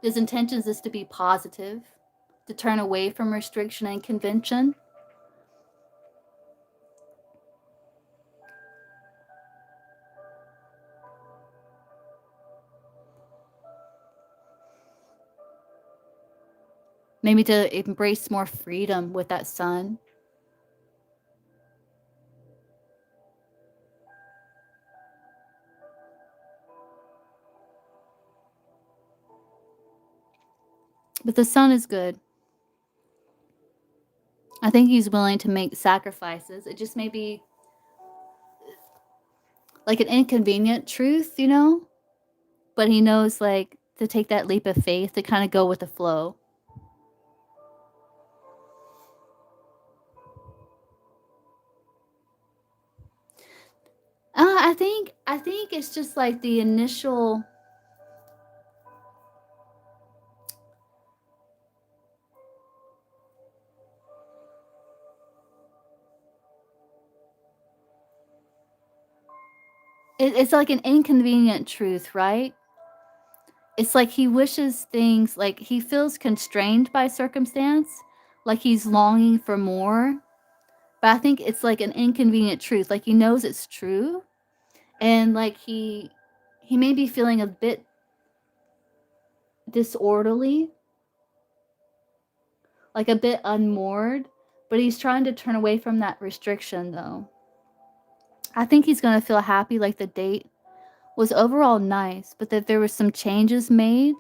His intentions is to be positive, to turn away from restriction and convention. Maybe to embrace more freedom with that Sun. But the Sun is good. I think he's willing to make sacrifices. It just may be like an inconvenient truth, you know? But he knows like to take that leap of faith, to kind of go with the flow. I think it's just like the initial. It's like an inconvenient truth, right? It's like he wishes things, like he feels constrained by circumstance, like he's longing for more. But I think it's like an inconvenient truth. Like he knows it's true, and like he may be feeling a bit disorderly, like a bit unmoored, but he's trying to turn away from that restriction though. I think he's going to feel happy, like the date was overall nice, but that there were some changes made.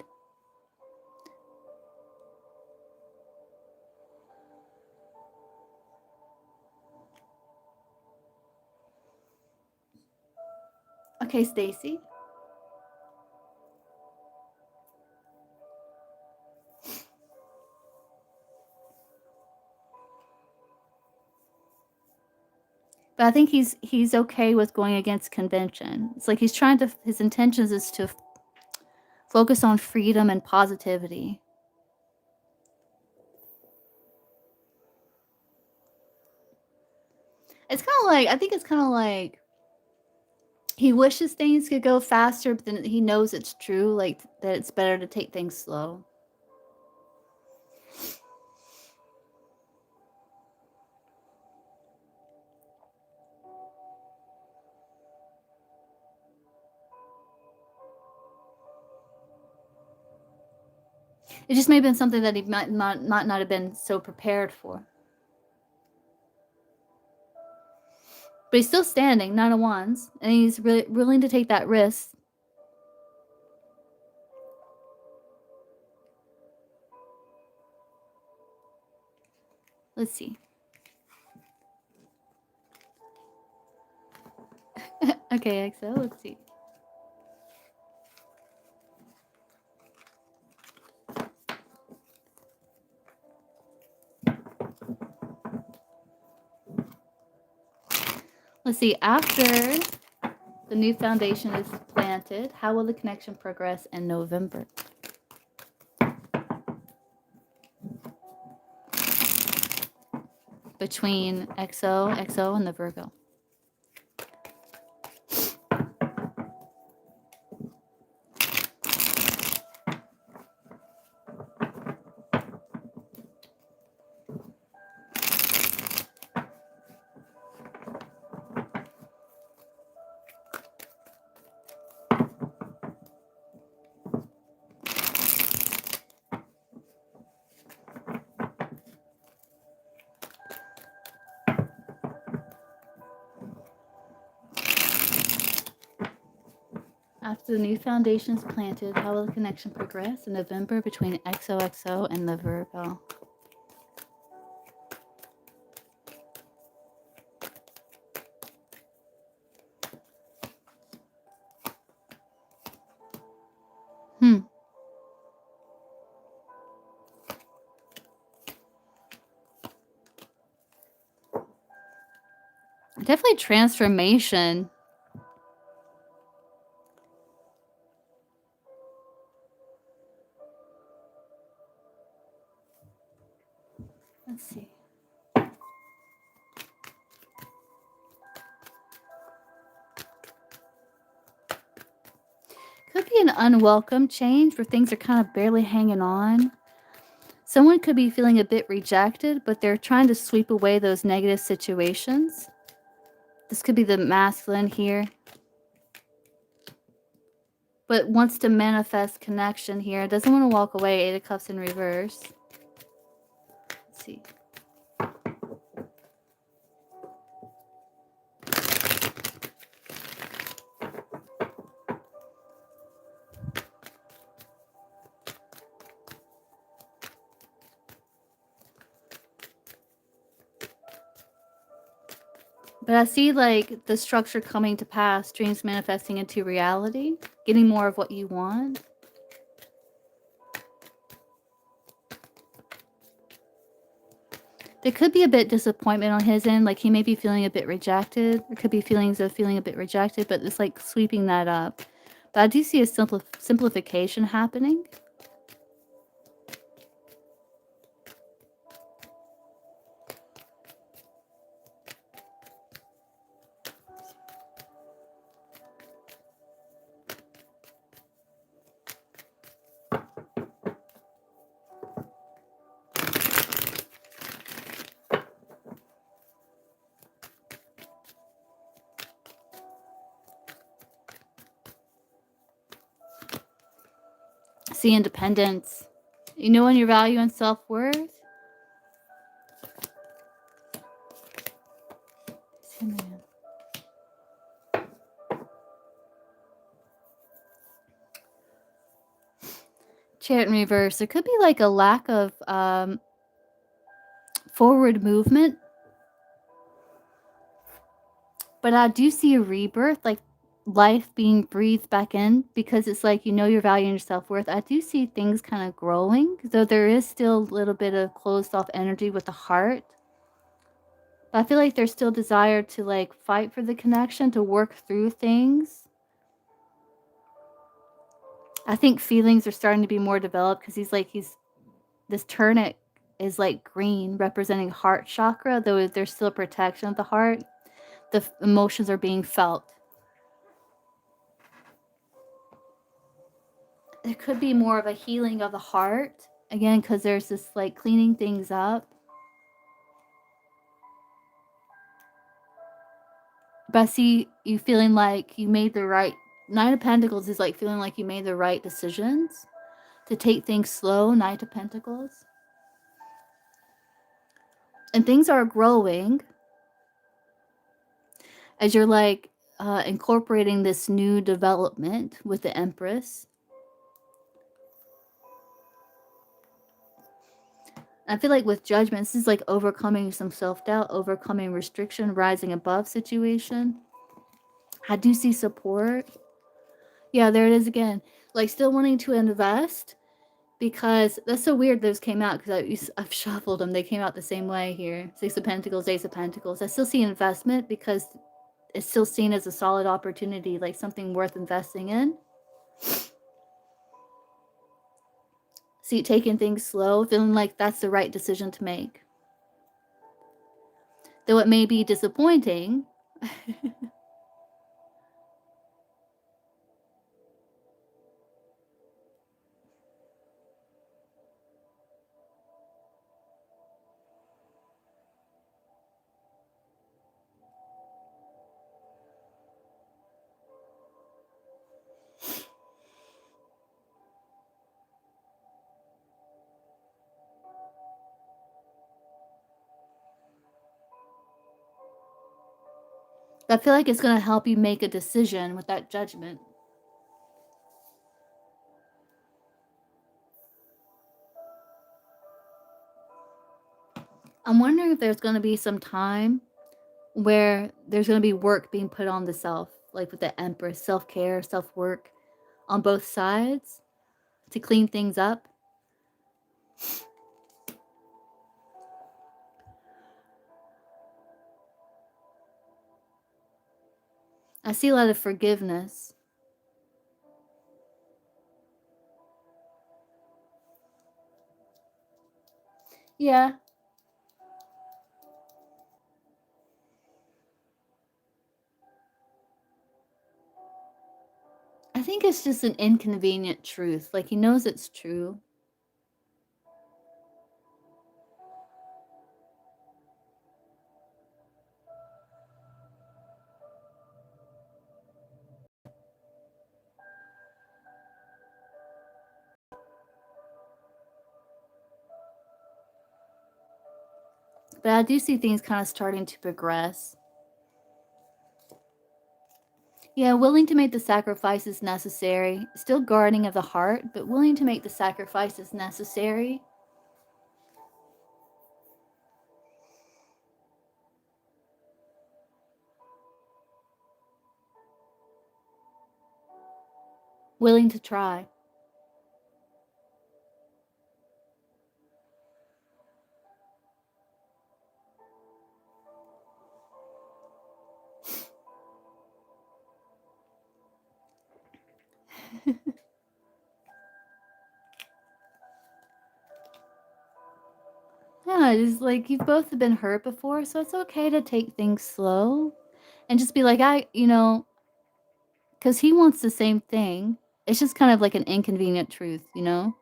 Okay, Stacy. But I think he's okay with going against convention. It's like he's trying to, his intentions is to focus on freedom and positivity. It's kind of like, I think it's kind of like he wishes things could go faster, but then he knows it's true, like that it's better to take things slow. It just may have been something that he might not have been so prepared for. But he's still standing, 9 of Wands, and he's really willing to take that risk. Let's see. Okay, XO, let's see. Let's see, after the new foundation is planted, how will the connection progress in November? Between XO, and the Virgo. After the new foundation is planted, how will the connection progress in November between XOXO and the Virgo? Definitely transformation. Let's see. Could be an unwelcome change where things are kind of barely hanging on. Someone could be feeling a bit rejected, but they're trying to sweep away those negative situations. This could be the masculine here, but wants to manifest connection here. Doesn't want to walk away. 8 of Cups in reverse. Let's see. But I see like the structure coming to pass, dreams manifesting into reality, getting more of what you want. There could be a bit disappointment on his end, like he may be feeling a bit rejected. There could be feelings of feeling a bit rejected, but it's like sweeping that up. But I do see a simplification happening. See independence. You know when your value and self-worth? Chariot in reverse. There could be like a lack of forward movement. But I do see a rebirth, like life being breathed back in, because it's like, you know, your value and your self-worth. I do see things kind of growing, though there is still a little bit of closed off energy with the heart. But I feel like there's still desire to like fight for the connection, to work through things. I think feelings are starting to be more developed because this turnip is like green, representing heart chakra, though there's still protection of the heart. The emotions are being felt. There could be more of a healing of the heart, again, because there's this like cleaning things up. But I see you feeling like you made the right, Knight of Pentacles is like feeling like you made the right decisions to take things slow, Knight of Pentacles. And things are growing as you're like incorporating this new development with the Empress. I feel like with Judgment, this is like overcoming some self-doubt, overcoming restriction, rising above situation. I do see support. Yeah, there it is again. Like still wanting to invest, because that's so weird those came out, because I've shuffled them. They came out the same way here. Six of Pentacles, Ace of Pentacles. I still see investment because it's still seen as a solid opportunity, like something worth investing in. See, taking things slow, feeling like that's the right decision to make. Though it may be disappointing. I feel like it's going to help you make a decision with that Judgment. I'm wondering if there's going to be some time where there's going to be work being put on the self, like with the Empress, self-care, self-work on both sides to clean things up. I see a lot of forgiveness. Yeah. I think it's just an inconvenient truth. Like he knows it's true. But I do see things kind of starting to progress. Yeah, willing to make the sacrifices necessary. Still guarding of the heart, but willing to make the sacrifices necessary. Willing to try. Yeah, it's like you've both been hurt before, so it's okay to take things slow and just be like, because he wants the same thing. It's just kind of like an inconvenient truth, you know?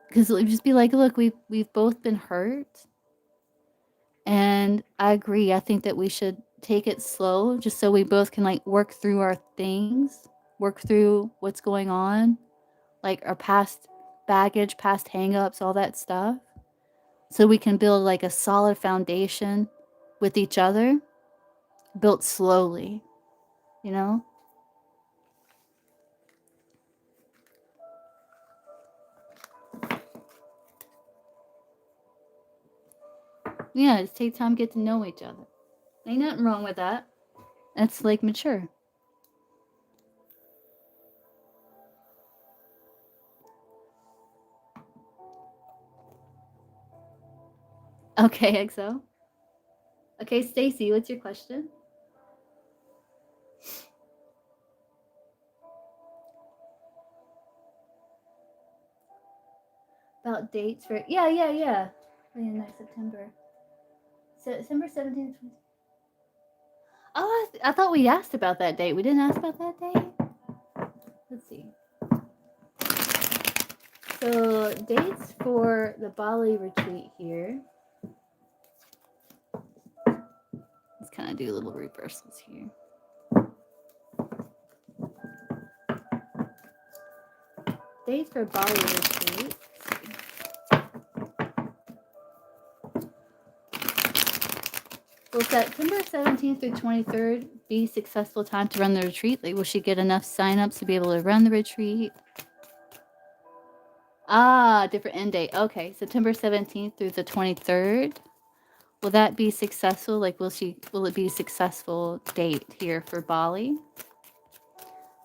Because just be like, look, we've both been hurt, and I agree. I think that we should take it slow, just so we both can like work through our things, work through what's going on, like our past baggage, past hangups, all that stuff, so we can build like a solid foundation with each other, built slowly, you know? Yeah, just take time, get to know each other. Ain't nothing wrong with that. That's like mature. Okay, XO. Okay, Stacy, what's your question? About dates for yeah. Next September. September 17th. Oh, I thought we asked about that date. We didn't ask about that date? Let's see. So, dates for the Bali retreat here. Let's kind of do little reversals here. Dates for Bali retreat. Will September 17th through 23rd be successful time to run the retreat? Like, will she get enough signups to be able to run the retreat? Ah, different end date. Okay, September 17th through the 23rd. Will that be successful? Like, will it be a successful date here for Bali?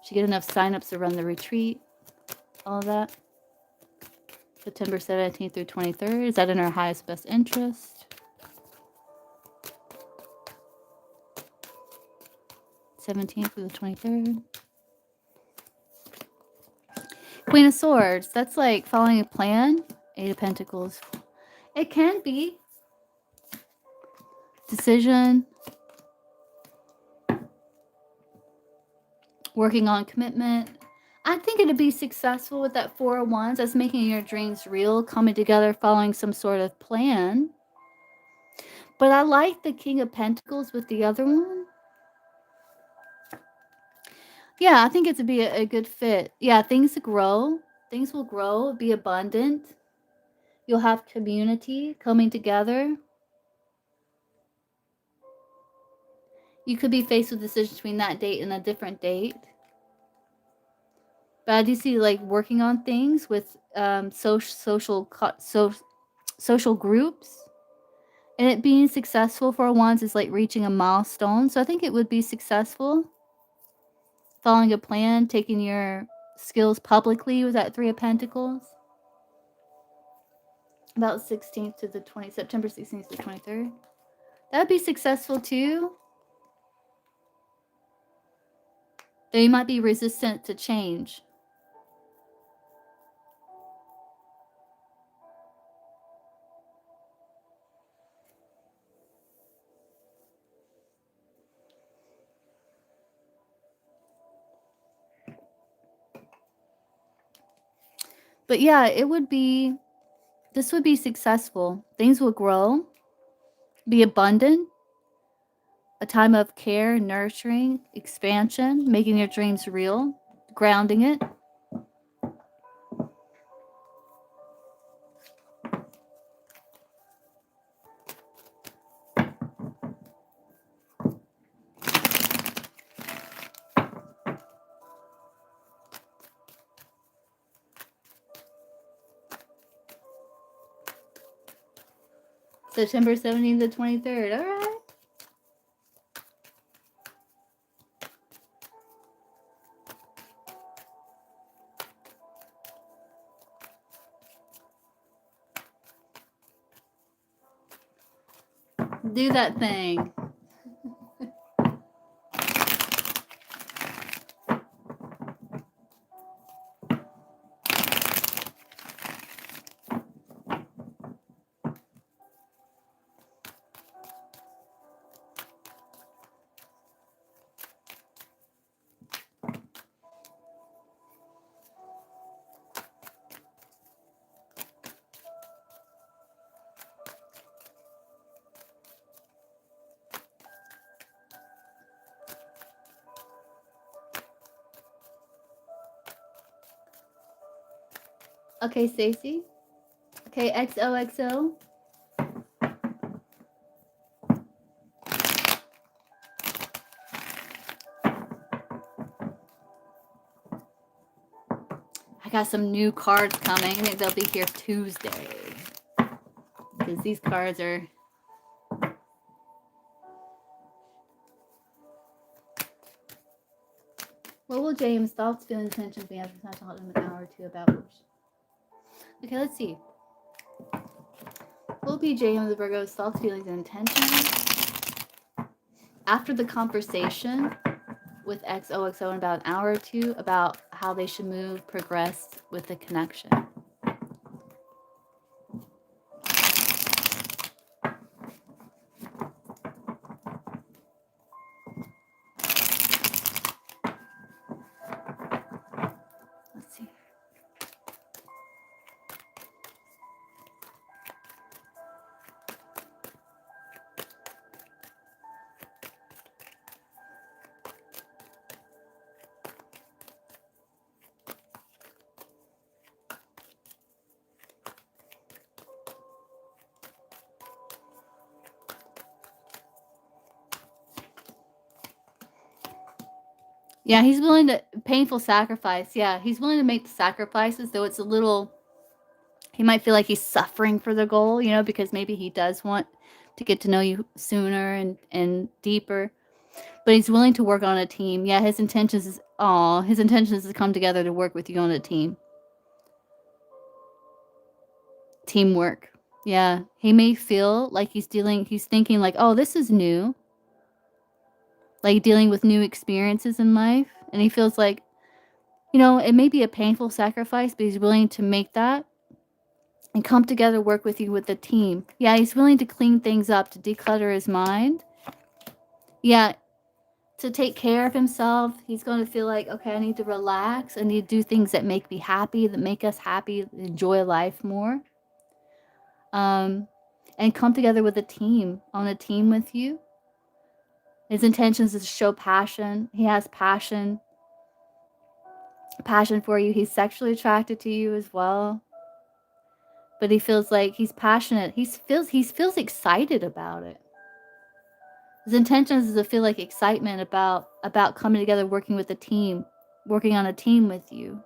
She get enough signups to run the retreat? All of that? September 17th through 23rd. Is that in her highest best interest? 17th through the 23rd. Queen of Swords. That's like following a plan. 8 of Pentacles. It can be. Decision. Working on commitment. I think it'd be successful with that 4 of Wands. That's making your dreams real, coming together, following some sort of plan. But I like the King of Pentacles with the other one. Yeah, I think it'd be a good fit. Yeah, things grow. Things will grow, be abundant. You'll have community coming together. You could be faced with decisions between that date and a different date. But I do see like working on things with social groups. And it being successful for Wands is like reaching a milestone. So I think it would be successful. Following a plan, taking your skills publicly with that 3 of Pentacles. About 16th to the 20th, September 16th to 23rd. That would be successful too. Though you might be resistant to change. But yeah, this would be successful. Things will grow, be abundant, a time of care, nurturing, expansion, making your dreams real, grounding it. September 17th to 23rd. All right. Do that thing. Okay, Stacy. Okay, XOXO. I got some new cards coming. I think they'll be here Tuesday. Because these cards are... What will James' thoughts, feelings, intentions be after time to hold him an hour or two about which? Okay, let's see. What will be James Virgo's thoughts, feelings, and intentions after the conversation with XOXO in about an hour or two about how they should move, progress with the connection? Let's see. Yeah, he's willing to... Painful sacrifice. Yeah, he's willing to make the sacrifices, though it's a little... He might feel like he's suffering for the goal, you know, because maybe he does want to get to know you sooner and deeper. But he's willing to work on a team. Yeah, his intentions is... his intentions is to come together to work with you on a team. Teamwork. Yeah, he may feel like he's thinking like, oh, this is new. Like dealing with new experiences in life. And he feels like, you know, it may be a painful sacrifice, but he's willing to make that and come together, work with you with the team. Yeah, he's willing to clean things up, to declutter his mind. Yeah, to take care of himself. He's going to feel like, okay, I need to relax. I need to do things that make me happy, that make us happy, enjoy life more. And come together with a team, on a team with you. His intentions is to show passion. He has passion for you. He's sexually attracted to you as well. But he feels like he's passionate. He feels excited about it. His intentions is to feel like excitement about coming together, working with a team, working on a team with you.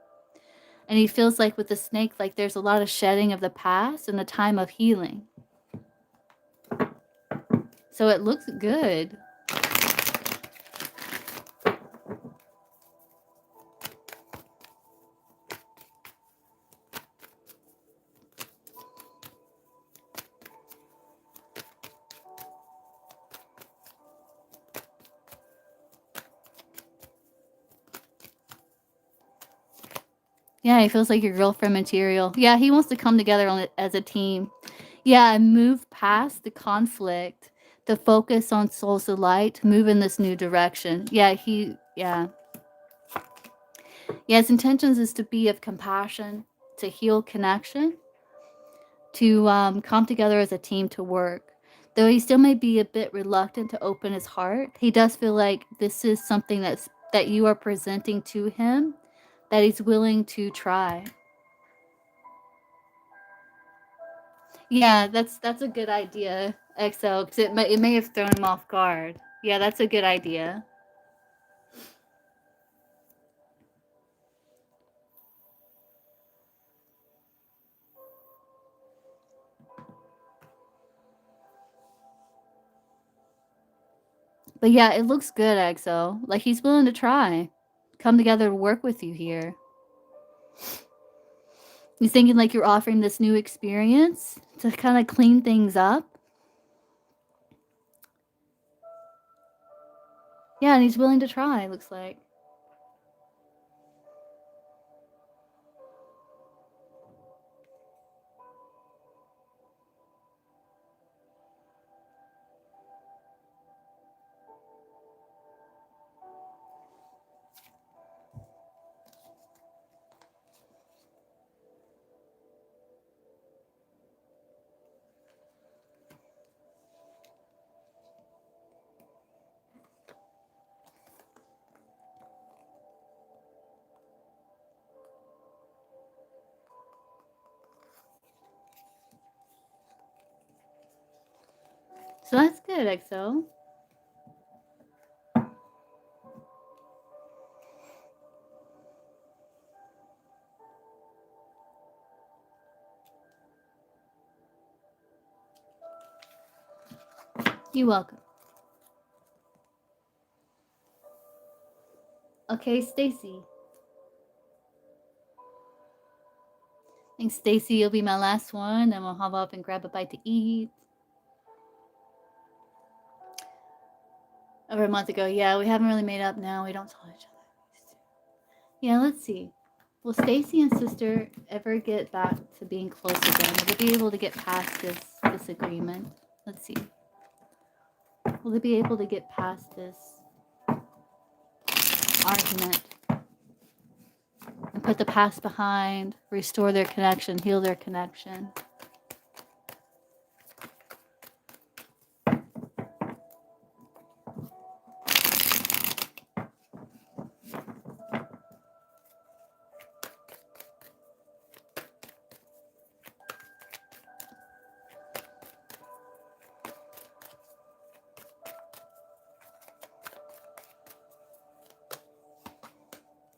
And he feels like with the snake, like there's a lot of shedding of the past and a time of healing. So it looks good. Yeah, he feels like your girlfriend material. Yeah, he wants to come together on it as a team. Yeah, and move past the conflict, to focus on souls of light, move in this new direction. Yeah, yeah, his intentions is to be of compassion, to heal connection, to come together as a team to work. Though he still may be a bit reluctant to open his heart, he does feel like this is something that you are presenting to him, that he's willing to try. Yeah, that's a good idea, XO, because it may have thrown him off guard. Yeah, that's a good idea. But yeah, it looks good, XO. Like he's willing to try, come together to work with you here. He's thinking like you're offering this new experience to kind of clean things up. Yeah, and he's willing to try, looks like. So that's good, XO. You're welcome. Okay, Stacy. Thanks, Stacy. You'll be my last one. Then we'll hop up and grab a bite to eat. Over a month ago. Yeah, we haven't really made up now. We don't tell each other. Yeah, let's see. Will Stacy and sister ever get back to being close again? Will they be able to get past this disagreement? Let's see. Will they be able to get past this argument and put the past behind, restore their connection, heal their connection?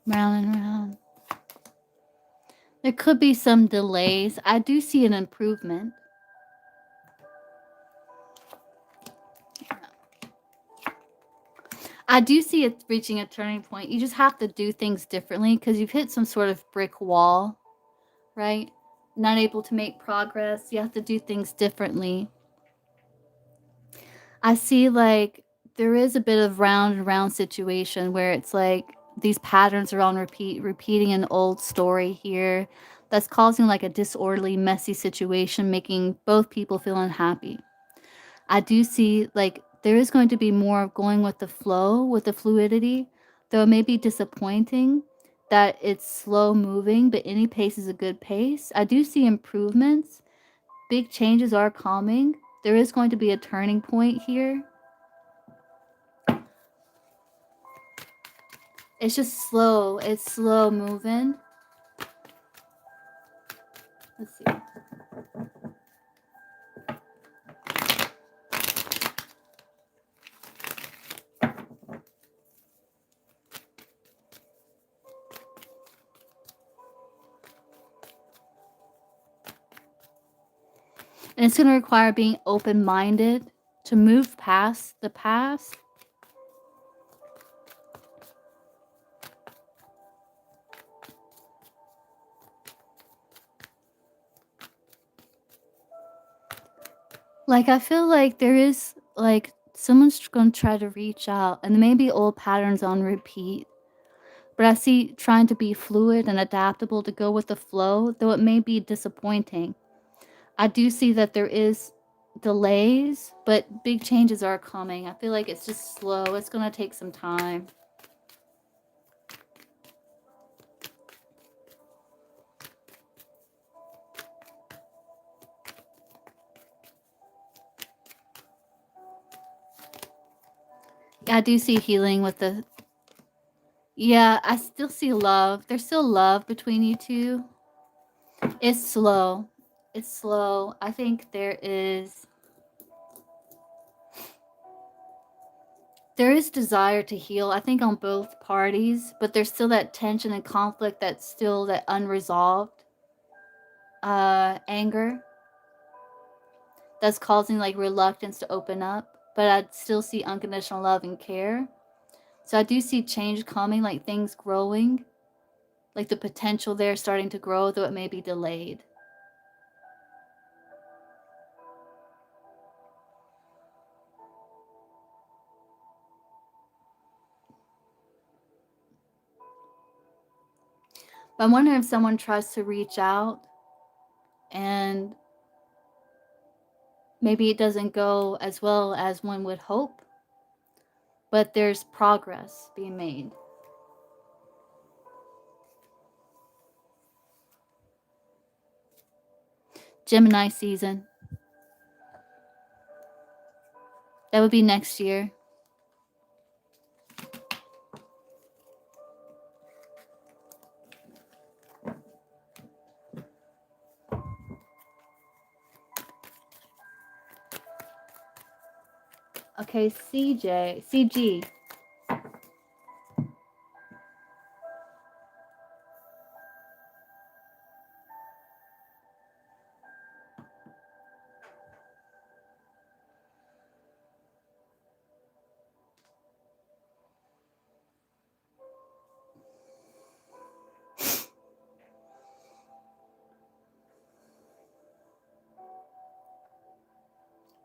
Round and round. There could be some delays. I do see an improvement. I do see it reaching a turning point. You just have to do things differently because you've hit some sort of brick wall, right? Not able to make progress. You have to do things differently. I see like there is a bit of round and round situation where it's like these patterns are on repeating an old story here that's causing like a disorderly, messy situation, making both people feel unhappy. I do see like there is going to be more of going with the flow, with the fluidity, though it may be disappointing that it's slow moving, but any pace is a good pace. I do see improvements. Big changes are coming. There is going to be a turning point here. It's just slow. It's slow moving. Let's see. And it's going to require being open-minded to move past the past. Like, I feel like there is, like, someone's going to try to reach out, and maybe old patterns on repeat. But I see trying to be fluid and adaptable to go with the flow, though it may be disappointing. I do see that there is delays, but big changes are coming. I feel like it's just slow. It's going to take some time. I do see healing with the... Yeah, I still see love. There's still love between you two. It's slow. It's slow. I think there is desire to heal, I think, on both parties, but there's still that tension and conflict that's still that unresolved anger that's causing like reluctance to open up. But I still see unconditional love and care. So I do see change coming, like things growing, like the potential there starting to grow, though it may be delayed. I wonder if someone tries to reach out and maybe it doesn't go as well as one would hope, but there's progress being made. Gemini season. That would be next year. Okay, CG.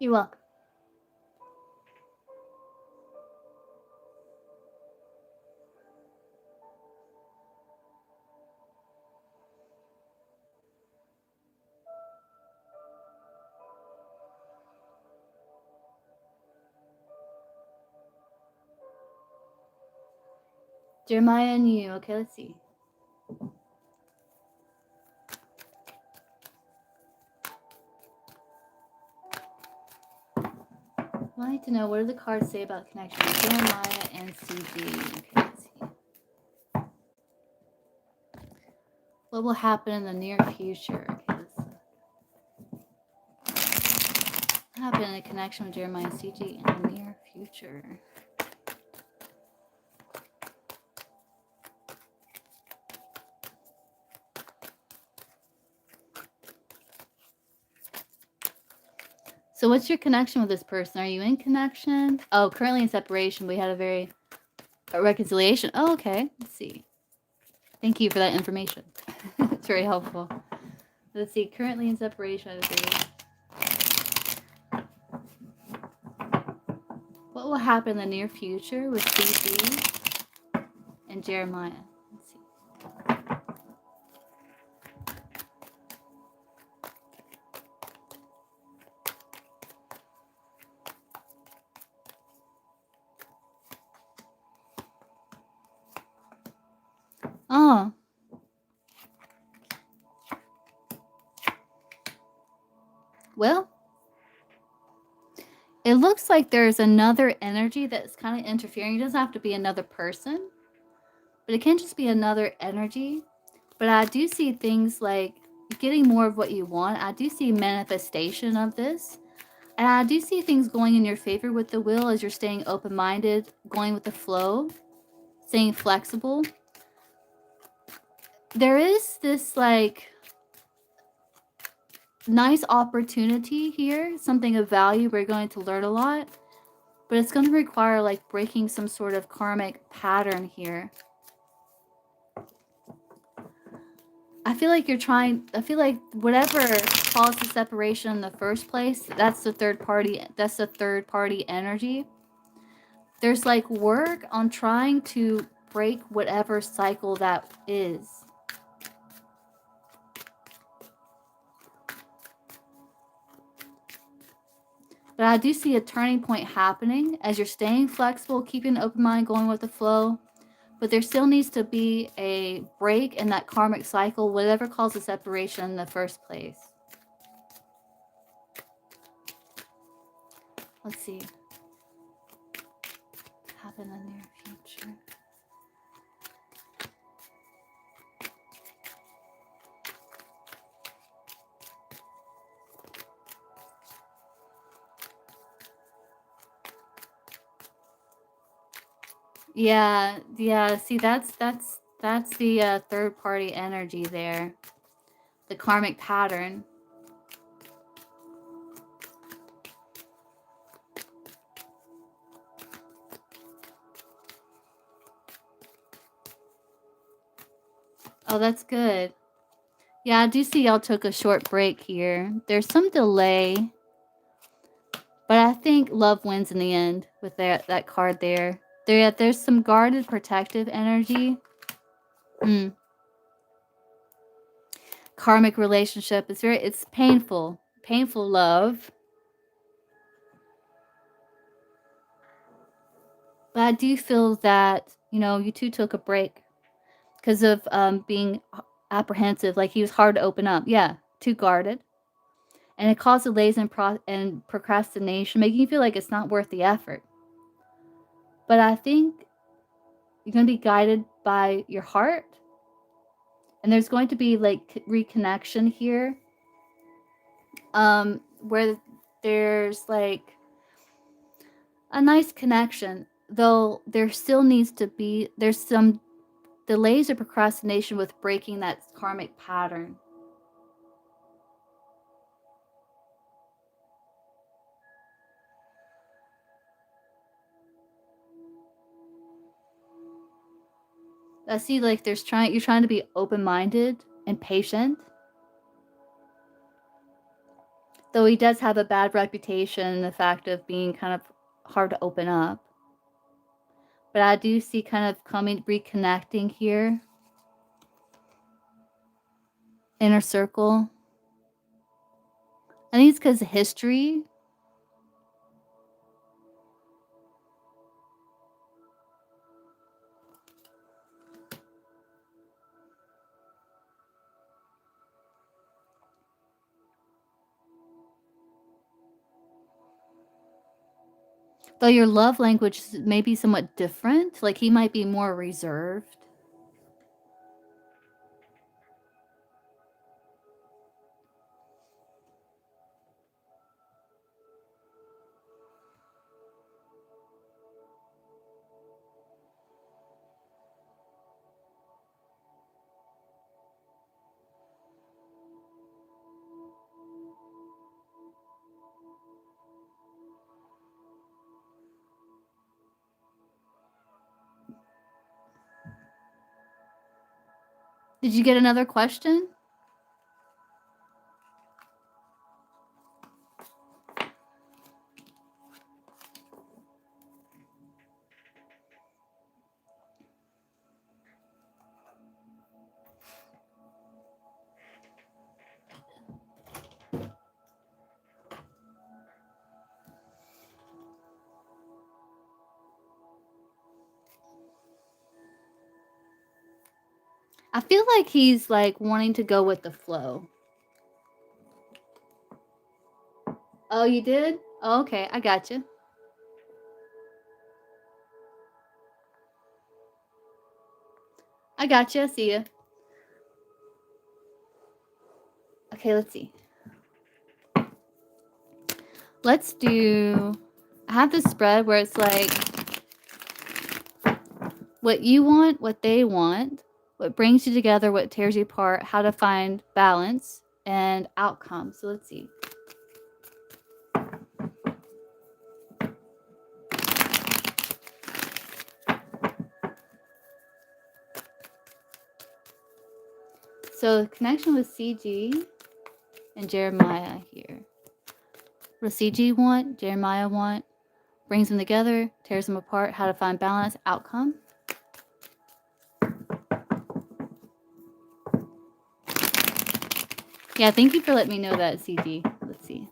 You're welcome. Jeremiah and you. Okay, let's see. I like to know, what do the cards say about connection with Jeremiah and CG? Okay, let's see. What will happen in the near future? Okay, what happened in a connection with Jeremiah and CG in the near future? So what's your connection with this person? Are you in connection? Oh, currently in separation. We had a reconciliation. Oh, okay. Let's see. Thank you for that information. It's very helpful. Let's see. Currently in separation. What will happen in the near future with CG and Jeremiah? Let's see. Oh. Well, it looks like there's another energy that's kind of interfering. It doesn't have to be another person, but it can just be another energy. But I do see things like getting more of what you want. I do see manifestation of this. And I do see things going in your favor with the wheel as you're staying open-minded, going with the flow, staying flexible. There is this like nice opportunity here, something of value. We're going to learn a lot, but it's going to require like breaking some sort of karmic pattern here. I feel like whatever caused the separation in the first place, that's the third party energy. There's like work on trying to break whatever cycle that is. But I do see a turning point happening as you're staying flexible, keeping an open mind, going with the flow. But there still needs to be a break in that karmic cycle, whatever caused the separation in the first place. Let's see. What happened in the near future? Yeah. See, that's the third party energy there. The karmic pattern. Oh, that's good. Yeah, I do see y'all took a short break here. There's some delay, but I think love wins in the end with that card there. There's some guarded protective energy. karmic relationship. It's painful love. But I do feel that, you two took a break because of being apprehensive. Like he was hard to open up. Yeah, too guarded. And it caused delays and procrastination, making you feel like it's not worth the effort. But I think you're going to be guided by your heart. And there's going to be like reconnection here. Where there's like a nice connection, though there still needs to be, there's some delays or procrastination with breaking that karmic pattern. I see like you're trying to be open-minded and patient. Though he does have a bad reputation in the fact of being kind of hard to open up. But I do see kind of reconnecting here. Inner circle. I think it's because of history. Though your love language may be somewhat different. Like he might be more reserved. Did you get another question? I feel like he's like wanting to go with the flow. Oh, you did? Oh, okay, I got you. I got you. I see you. Okay, let's see. Let's do. I have this spread where it's like what you want, what they want, what brings you together, what tears you apart, how to find balance and outcome. So let's see. So connection with CG and Jeremiah here. What does CG want? Jeremiah want? Brings them together, tears them apart, how to find balance, outcome. Yeah, thank you for letting me know that, CG. Let's see.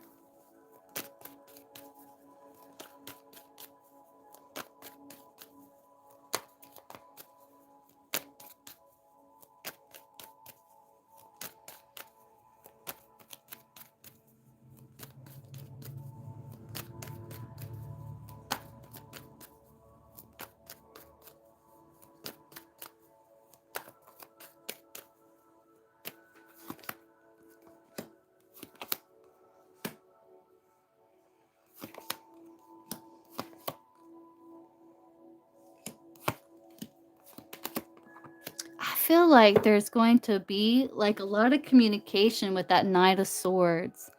I feel like there's going to be like a lot of communication with that Knight of Swords.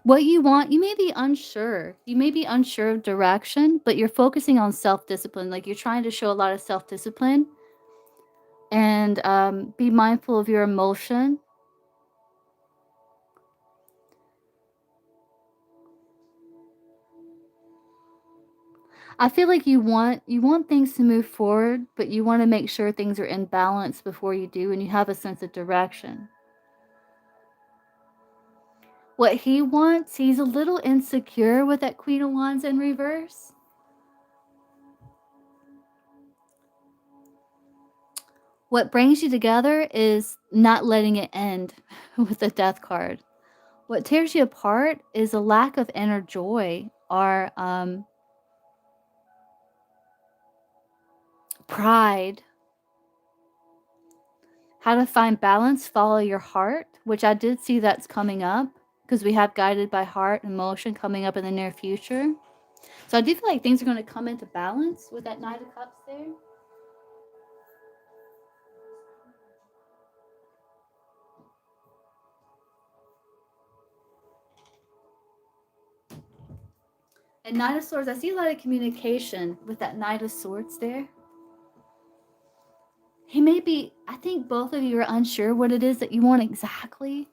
What you want, you may be unsure. You may be unsure of direction, but you're focusing on self-discipline. Like you're trying to show a lot of self-discipline and be mindful of your emotion. I feel like you want things to move forward, but you want to make sure things are in balance before you do, and you have a sense of direction. What he wants, he's a little insecure with that Queen of Wands in reverse. What brings you together is not letting it end with the Death card. What tears you apart is a lack of inner joy or pride. How to find balance, follow your heart, which I did see that's coming up because we have guided by heart and emotion coming up in the near future. So I do feel like things are going to come into balance with that Knight of Cups there. And Knight of Swords, I see a lot of communication with that Knight of Swords there. He may be, I think both of you are unsure what it is that you want exactly.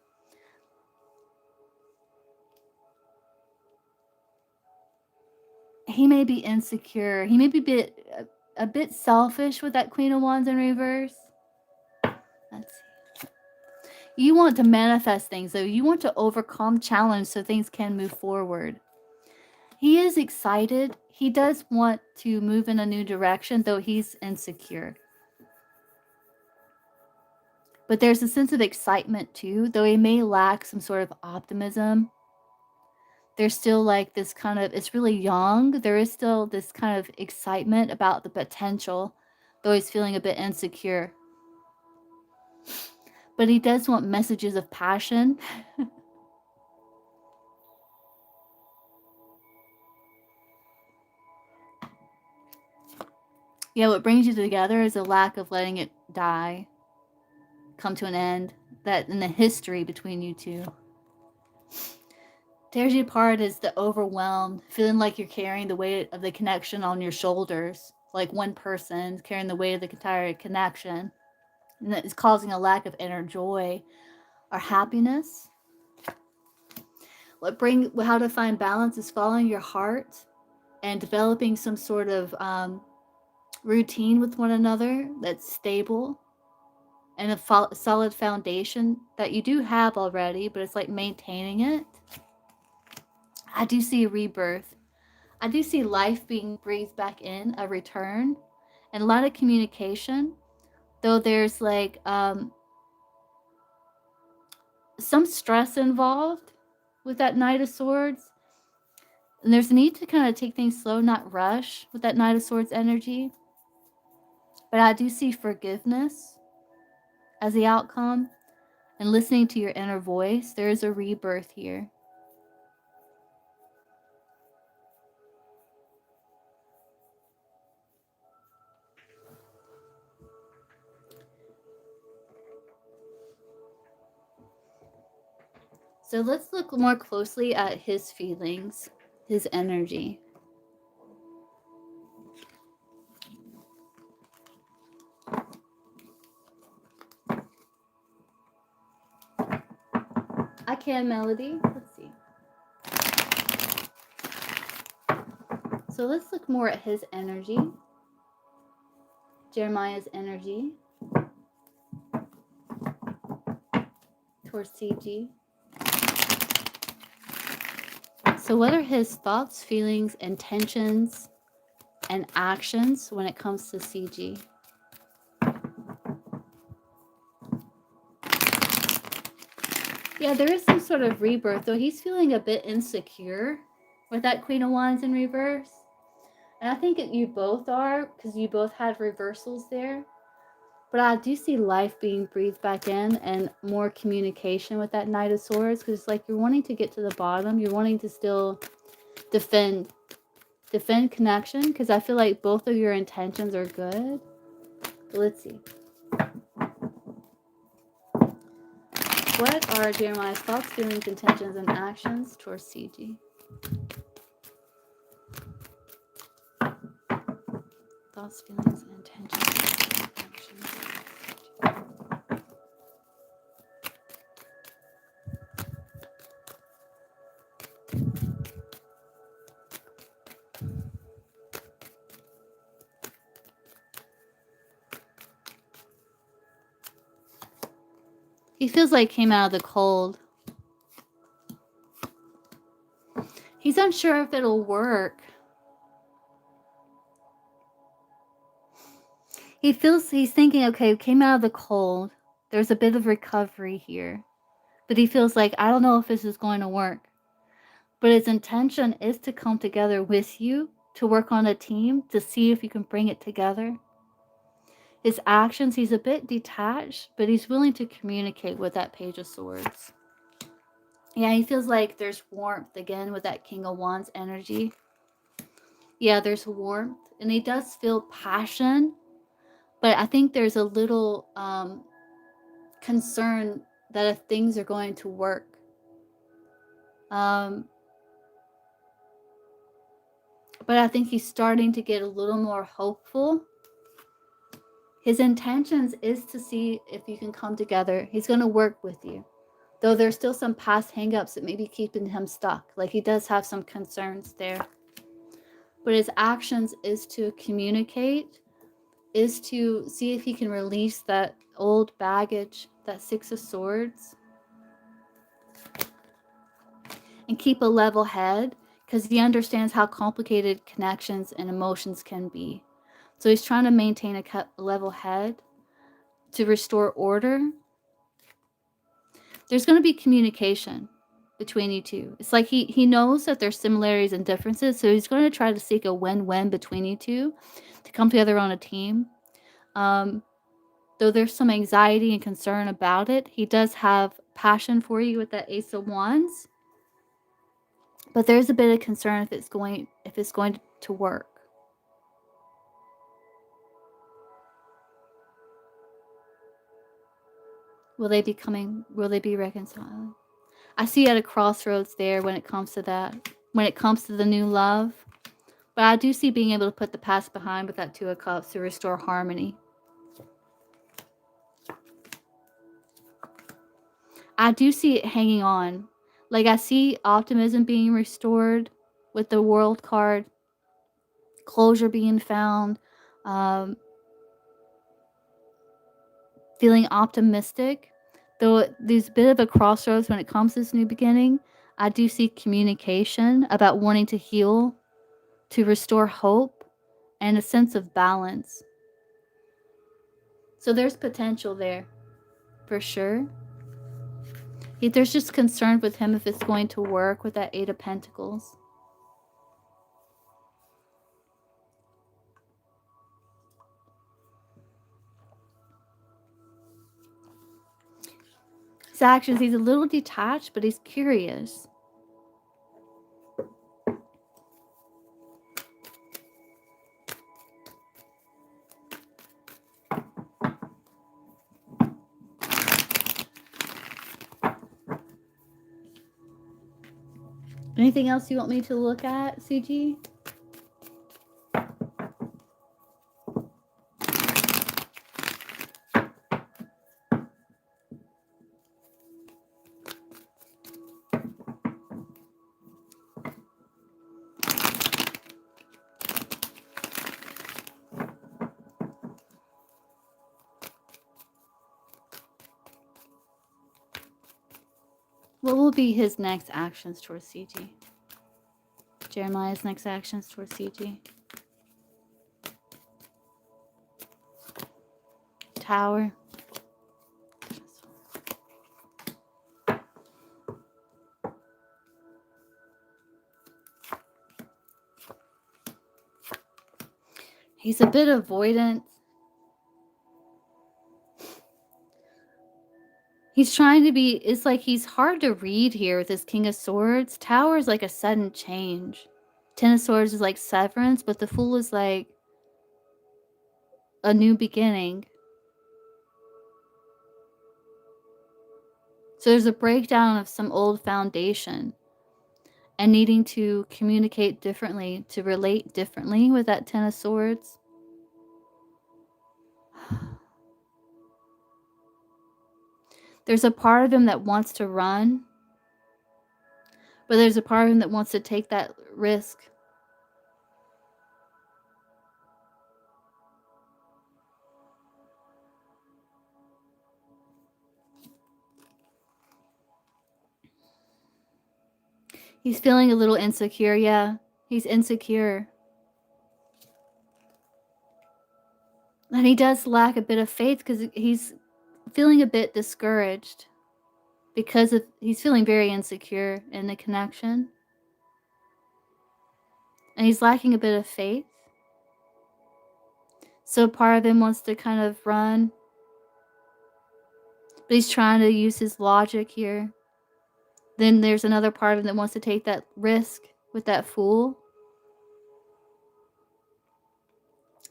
He may be insecure. He may be a bit selfish with that Queen of Wands in reverse. Let's see. You want to manifest things, though. You want to overcome challenge so things can move forward. He is excited. He does want to move in a new direction, though he's insecure. But there's a sense of excitement, too, though he may lack some sort of optimism. There's still like this kind of, it's really young. There is still this kind of excitement about the potential, though he's feeling a bit insecure. But he does want messages of passion. Yeah, what brings you together is a lack of letting it die, come to an end, that in the history between you two. Tears you apart is the overwhelmed, feeling like you're carrying the weight of the connection on your shoulders, like one person carrying the weight of the entire connection. And that is causing a lack of inner joy or happiness. How to find balance is following your heart and developing some sort of routine with one another that's stable and a solid foundation that you do have already, but it's like maintaining it. I do see a rebirth. I do see life being breathed back in, a return, and a lot of communication, though there's like some stress involved with that Knight of Swords. And there's a need to kind of take things slow, not rush with that Knight of Swords energy. But I do see forgiveness as the outcome and listening to your inner voice. There is a rebirth here. So let's look more closely at his feelings, his energy. I can melody. Let's see. So let's look more at his energy. Jeremiah's energy towards CG. So what are his thoughts, feelings, intentions, and actions when it comes to CG? Yeah, there is some sort of rebirth, though he's feeling a bit insecure with that Queen of Wands in reverse. And I think you both are, because you both had reversals there. But I do see life being breathed back in and more communication with that Knight of Swords, because it's like you're wanting to get to the bottom. You're wanting to still defend connection, because I feel like both of your intentions are good. But let's see. What are Jeremiah's thoughts, feelings, intentions, and actions towards CG? Thoughts, feelings, and intentions, and actions. He feels like he came out of the cold. He's unsure if it'll work. He's thinking, okay, came out of the cold. There's a bit of recovery here. But he feels like, I don't know if this is going to work. But his intention is to come together with you, to work on a team, to see if you can bring it together. His actions, he's a bit detached, but he's willing to communicate with that Page of Swords. Yeah, he feels like there's warmth again with that King of Wands energy. Yeah, there's warmth, and he does feel passion, but I think there's a little concern that if things are going to work. But I think he's starting to get a little more hopeful. His intentions is to see if you can come together. He's going to work with you. Though there's still some past hangups that may be keeping him stuck. Like he does have some concerns there. But his actions is to communicate, is to see if he can release that old baggage, that Six of Swords. And keep a level head, because he understands how complicated connections and emotions can be. So he's trying to maintain a level head to restore order. There's going to be communication between you two. It's like he knows that there's similarities and differences, so he's going to try to seek a win-win between you two to come together on a team. Though there's some anxiety and concern about it, he does have passion for you with that Ace of Wands. But there's a bit of concern if it's going to work. Will they be reconciling? I see at a crossroads there when it comes to that. When it comes to the new love. But I do see being able to put the past behind with that Two of Cups to restore harmony. I do see it hanging on. Like I see optimism being restored with the World card. Closure being found. Feeling optimistic. Though there's a bit of a crossroads when it comes to this new beginning. I do see communication about wanting to heal, to restore hope, and a sense of balance. So there's potential there, for sure. There's just concern with him if it's going to work with that Eight of Pentacles. His actions, he's a little detached, but he's curious. Anything else you want me to look at, CG? What will be his next actions towards CG? Jeremiah's next actions towards CG. Tower. He's a bit avoidant. He's trying to be, it's like he's hard to read here with his King of Swords. Tower is like a sudden change. Ten of Swords is like severance, but the Fool is like a new beginning. So there's a breakdown of some old foundation and needing to communicate differently, to relate differently with that Ten of Swords. There's a part of him that wants to run, but there's a part of him that wants to take that risk. He's feeling a little insecure, yeah. He's insecure. And he does lack a bit of faith because he's feeling a bit discouraged because he's feeling very insecure in the connection. And he's lacking a bit of faith. So part of him wants to kind of run, but he's trying to use his logic here. Then there's another part of him that wants to take that risk with that fool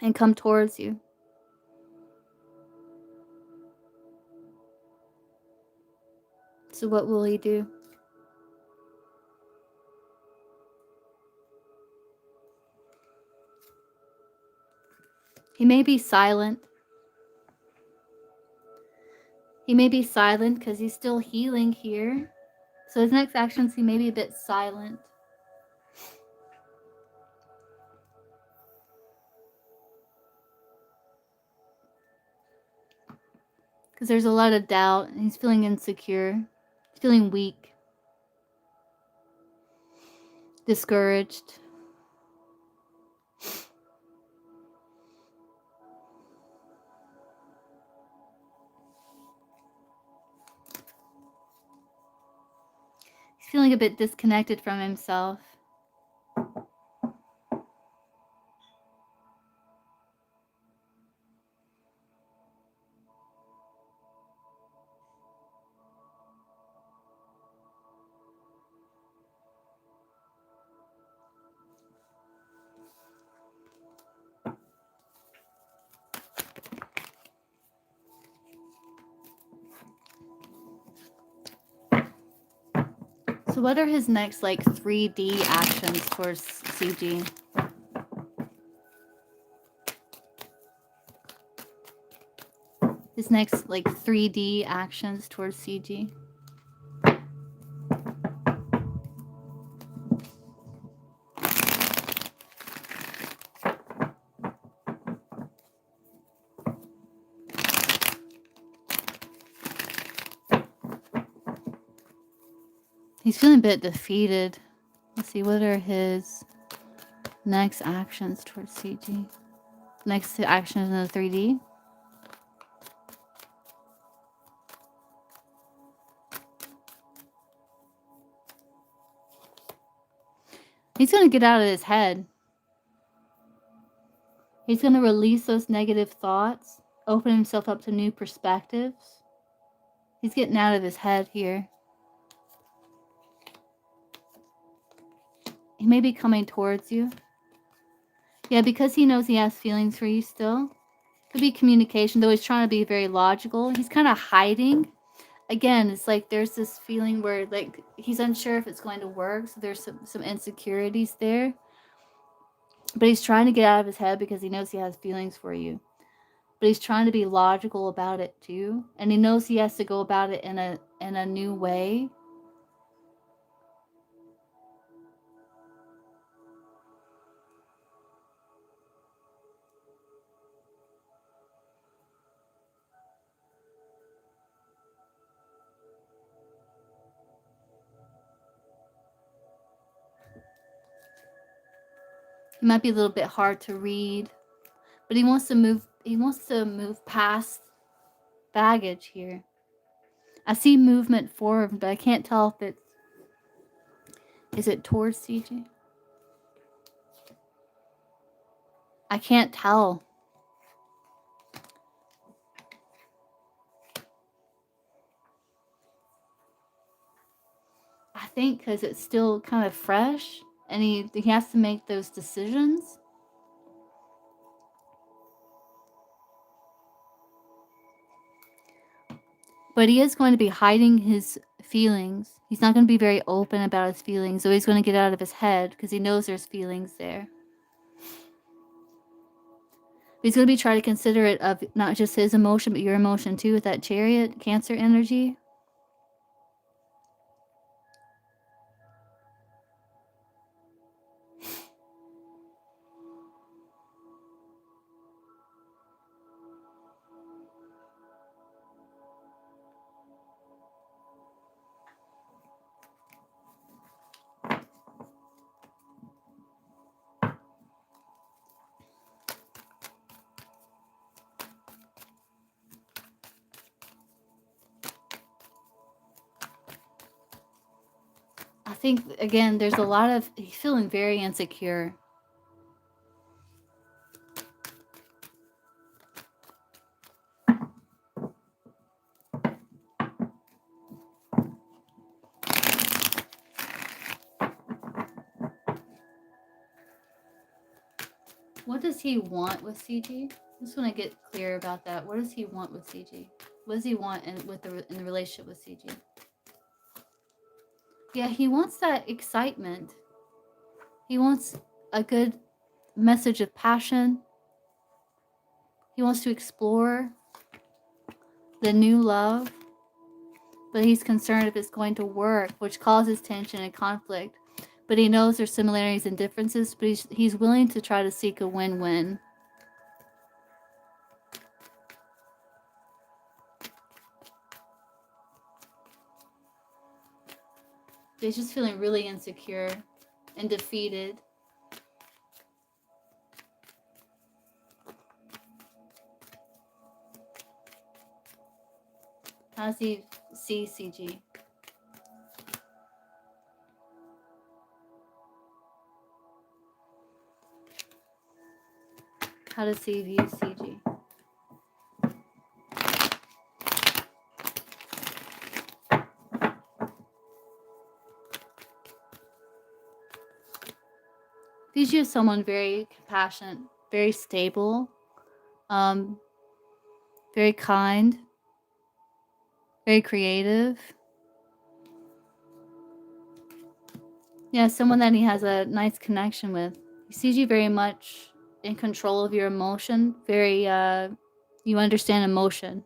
and come towards you. So what will he do? He may be silent. He may be silent because he's still healing here. So his next actions, he may be a bit silent. Because there's a lot of doubt and he's feeling insecure. He's feeling weak. Discouraged. He's feeling a bit disconnected from himself. So what are his next, like, 3D actions towards CG? His next, like, 3D actions towards CG. He's feeling a bit defeated. Let's see, what are his next actions towards CG? Next actions in the 3D? He's going to get out of his head. He's going to release those negative thoughts, open himself up to new perspectives. He's getting out of his head here. He may be coming towards you. Yeah, because he knows he has feelings for you still. Could be communication, though he's trying to be very logical. He's kind of hiding. Again, it's like there's this feeling where, like, he's unsure if it's going to work. So there's some insecurities there. But he's trying to get out of his head because he knows he has feelings for you. But he's trying to be logical about it too. And he knows he has to go about it in a new way. It might be a little bit hard to read, but he wants to move past baggage here. I see movement forward, but I can't tell if is it towards CG? I can't tell. I think because it's still kind of fresh and he has to make those decisions. But he is going to be hiding his feelings. He's not going to be very open about his feelings, so he's going to get out of his head because he knows there's feelings there. But he's going to be trying to consider it of not just his emotion, but your emotion too with that Chariot, Cancer energy. think, again, there's a lot of, he's feeling very insecure. What does he want with CG? I just want to get clear about that. What does he want with CG? What does he want in the relationship with CG? Yeah, he wants that excitement. He wants a good message of passion. He wants to explore the new love, but he's concerned if it's going to work, which causes tension and conflict. But he knows there's similarities and differences, but he's willing to try to seek a win-win. He's just feeling really insecure and defeated. How does he see CG? How does he view CG? CG is someone very compassionate, very stable, very kind, very creative. Yeah, someone that he has a nice connection with. He sees you very much in control of your emotion. Very, you understand emotion.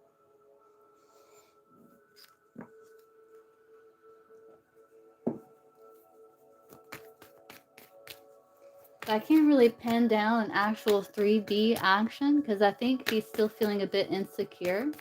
I can't really pin down an actual 3D action because I think he's still feeling a bit insecure.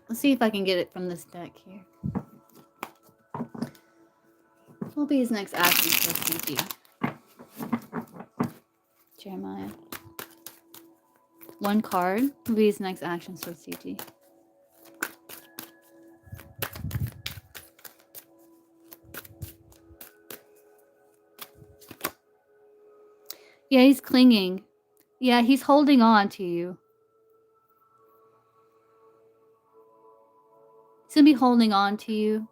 Let's see if I can get it from this deck here. What will be his next action for CG? Jeremiah. One card will be his next action for CG. Yeah, he's clinging. Yeah, he's holding on to you. He's going to be holding on to you.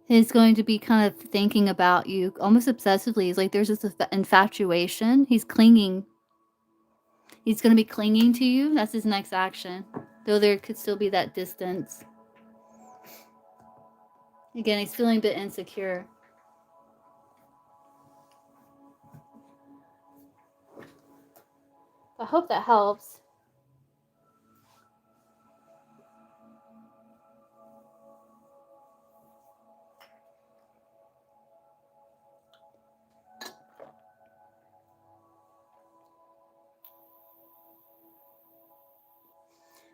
He's going to be kind of thinking about you almost obsessively. It's like there's this infatuation. He's clinging. He's going to be clinging to you. That's his next action. Though there could still be that distance. Again, he's feeling a bit insecure. I hope that helps.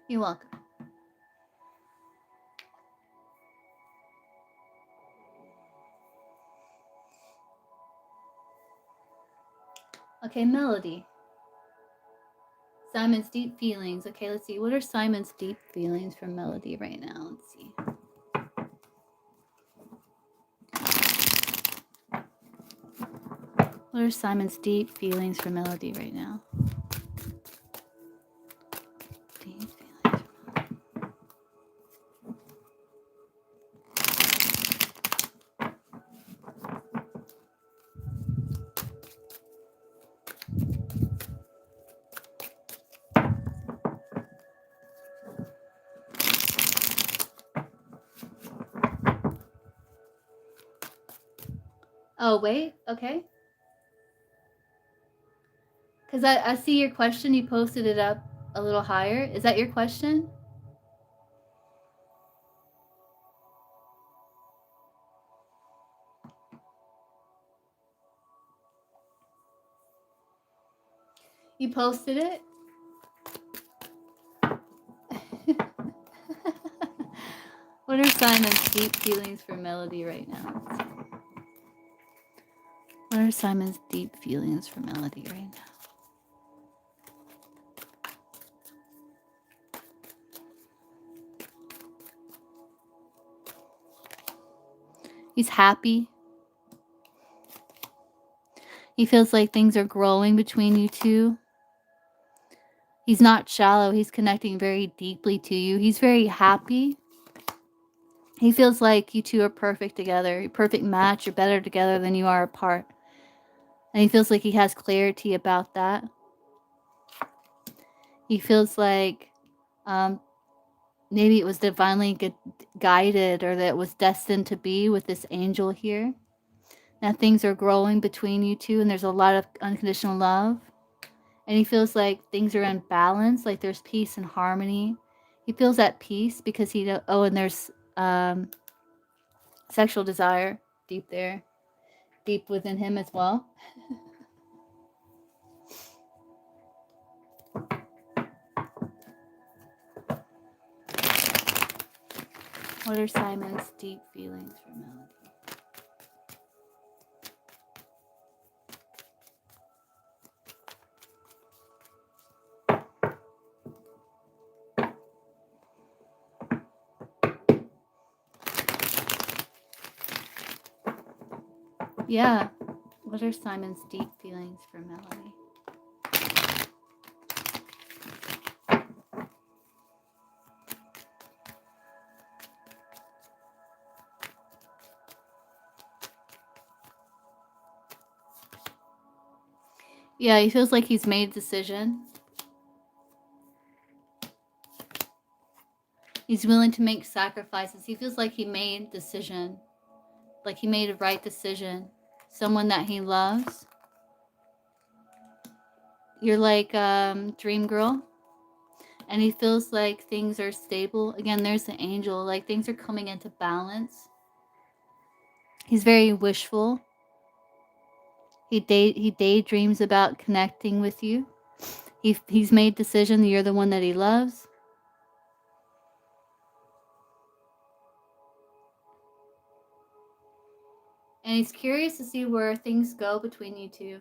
You're welcome. Okay, Melody. Simon's deep feelings. Okay, let's see. What are Simon's deep feelings for Melody right now? Let's see. What are Simon's deep feelings for Melody right now? Deep feelings. Oh, wait. Okay. Because I see your question. You posted it up a little higher. Is that your question? You posted it? What are Simon's deep feelings for Melody right now? What are Simon's deep feelings for Melody right now? He's happy. He feels like things are growing between you two. He's not shallow. He's connecting very deeply to you. He's very happy. He feels like you two are perfect together. You're a perfect match. You're better together than you are apart. And he feels like he has clarity about that. He feels like maybe it was divinely guided, or that it was destined to be with this angel here. Now things are growing between you two, and there's a lot of unconditional love. And he feels like things are in balance, like there's peace and harmony. He feels at peace because and there's sexual desire deep there, deep within him as well. What are Simon's deep feelings for Melody? Yeah. What are Simon's deep feelings for Melody? Yeah, he feels like he's made a decision. He's willing to make sacrifices. He feels like he made a decision. Like he made a right decision. Someone that he loves. You're like dream girl. And he feels like things are stable. Again, there's the angel. Like things are coming into balance. He's very wishful. He daydreams about connecting with you. He's made decision that you're the one that he loves. And he's curious to see where things go between you two.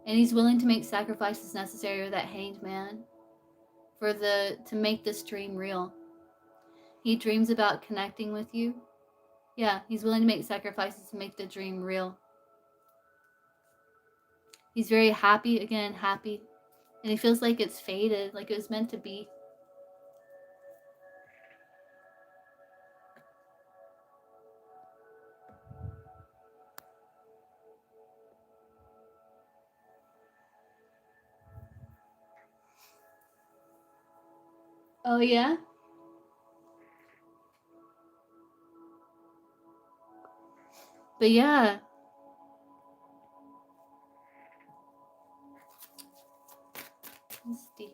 And he's willing to make sacrifices necessary with that hanged man to make this dream real. He dreams about connecting with you. Yeah, he's willing to make sacrifices to make the dream real. He's very happy, again, happy. And he feels like it's fated, like it was meant to be. Oh, yeah? But yeah. It's deep.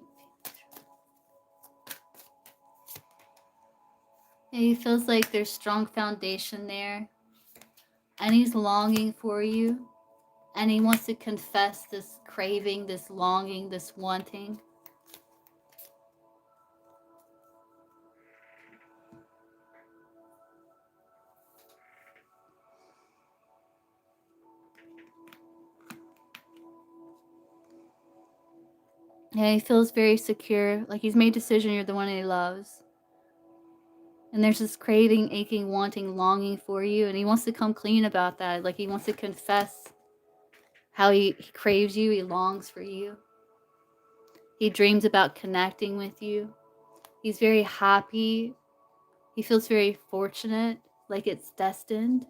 Yeah, he feels like there's strong foundation there. And he's longing for you. And he wants to confess this craving, this longing, this wanting. Yeah, he feels very secure. Like he's made a decision, you're the one he loves. And there's this craving, aching, wanting, longing for you. And he wants to come clean about that. Like he wants to confess how he craves you. He longs for you. He dreams about connecting with you. He's very happy. He feels very fortunate, like it's destined.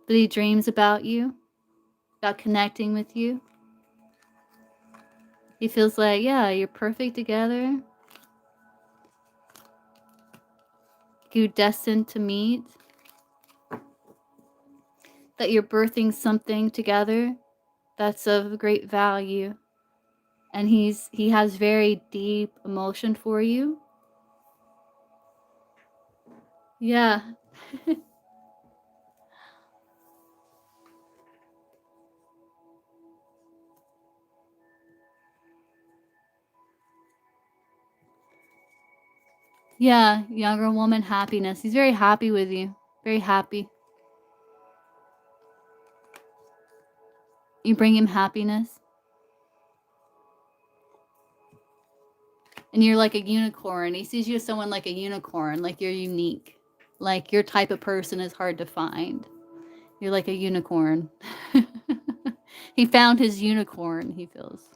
But he dreams about you, about connecting with you. He feels like, yeah, you're perfect together. you're destined to meet, that you're birthing something together that's of great value, and he has very deep emotion for you. Yeah. Yeah, younger woman happiness. He's very happy with you. Very happy. You bring him happiness. And you're like a unicorn. He sees you as someone like a unicorn, like you're unique. Like your type of person is hard to find. You're like a unicorn. He found his unicorn, he feels.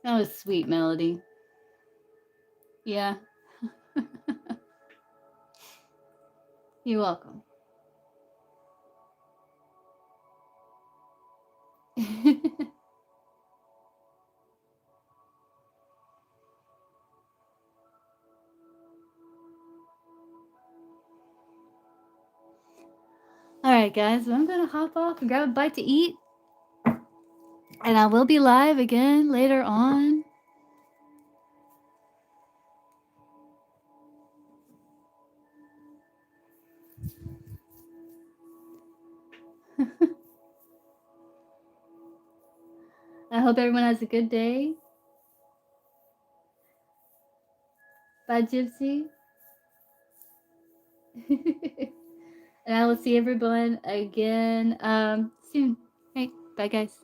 That was sweet, Melody. Yeah. You're welcome. All right, guys. Well, I'm going to hop off and grab a bite to eat. And I will be live again later on. I hope everyone has a good day. Bye, Gypsy. And I will see everyone again soon. Right. Bye, guys.